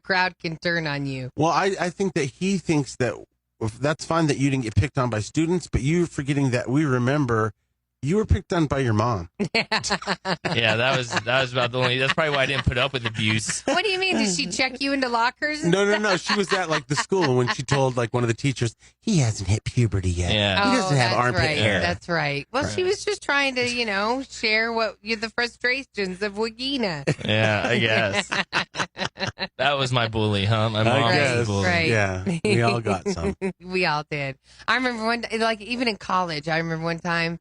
crowd can turn on you. Well, I think that he thinks that that's fine that you didn't get picked on by students, but you're forgetting that we remember you were picked on by your mom. Yeah, that was about the only. That's probably why I didn't put up with abuse. What do you mean? Did she check you into lockers? No. She was at like the school when she told like one of the teachers he hasn't hit puberty yet. Yeah. He doesn't have that's armpit right. hair. That's right. Well, she was just trying to, share the frustrations of Wagina. Yeah, I guess. That was my bully, huh? My mom was the bully. Right. Yeah, we all got some. We all did. I remember even in college, I remember one time.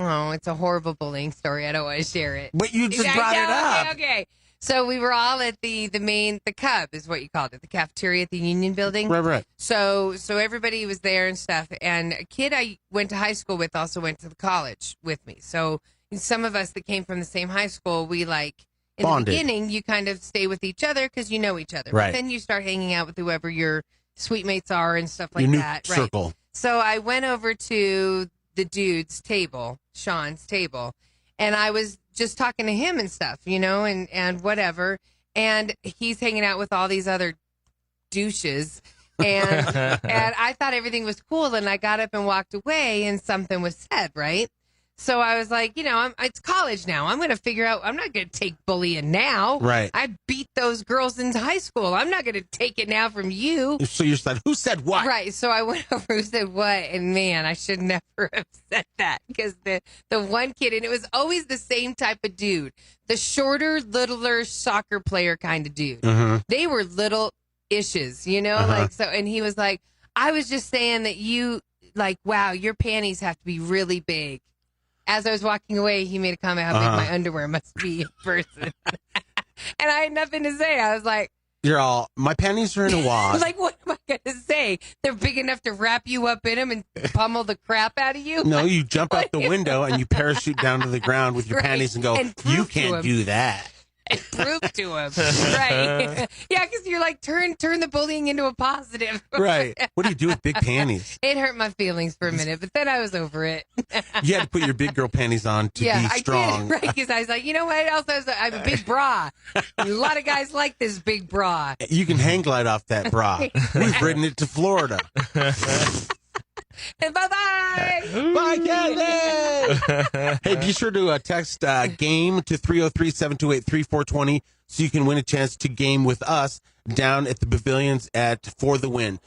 Oh, it's a horrible bullying story. I don't want to share it. But you just brought it up. Okay. So we were all at the Cub is what you called it, the cafeteria at the Union Building. Right. So everybody was there and stuff. And a kid I went to high school with also went to the college with me. So some of us that came from the same high school, we in bonded. The beginning, you kind of stay with each other because you know each other. Right. But then you start hanging out with whoever your suite mates are and stuff like your new that. circle. Right. So I went over to the dude's table, Sean's table, and I was just talking to him and stuff, and whatever. And he's hanging out with all these other douches, and and I thought everything was cool. And I got up and walked away, and something was said, right? So I was like, it's college now. I'm going to figure out. I'm not going to take bullying now. Right. I beat those girls in high school. I'm not going to take it now from you. So you said, who said what? Right. So I went over who said what, and man, I should never have said that because the one kid, and it was always the same type of dude, the shorter, littler soccer player kind of dude. Mm-hmm. They were little issues, like so. And he was like, I was just saying that you wow, your panties have to be really big. As I was walking away, he made a comment how big my underwear must be in person. And I had nothing to say. I was like, you're all, my panties are in a wad. what am I going to say? They're big enough to wrap you up in them and pummel the crap out of you? No, you jump out the window and you parachute down to the ground with your panties and go, you can't do that. And prove to him. Right. Yeah, because you're like, turn the bullying into a positive. Right. What do you do with big panties? It hurt my feelings for a minute, but then I was over it. You had to put your big girl panties on to be strong. I did, right? Because I was like, you know what else? I have a big bra. A lot of guys like this big bra. You can hang glide off that bra. We've ridden it to Florida. And bye-bye. Bye, Kelly. Hey, be sure to text GAME to 303-728-3420 so you can win a chance to game with us down at the Pavilions For the Win.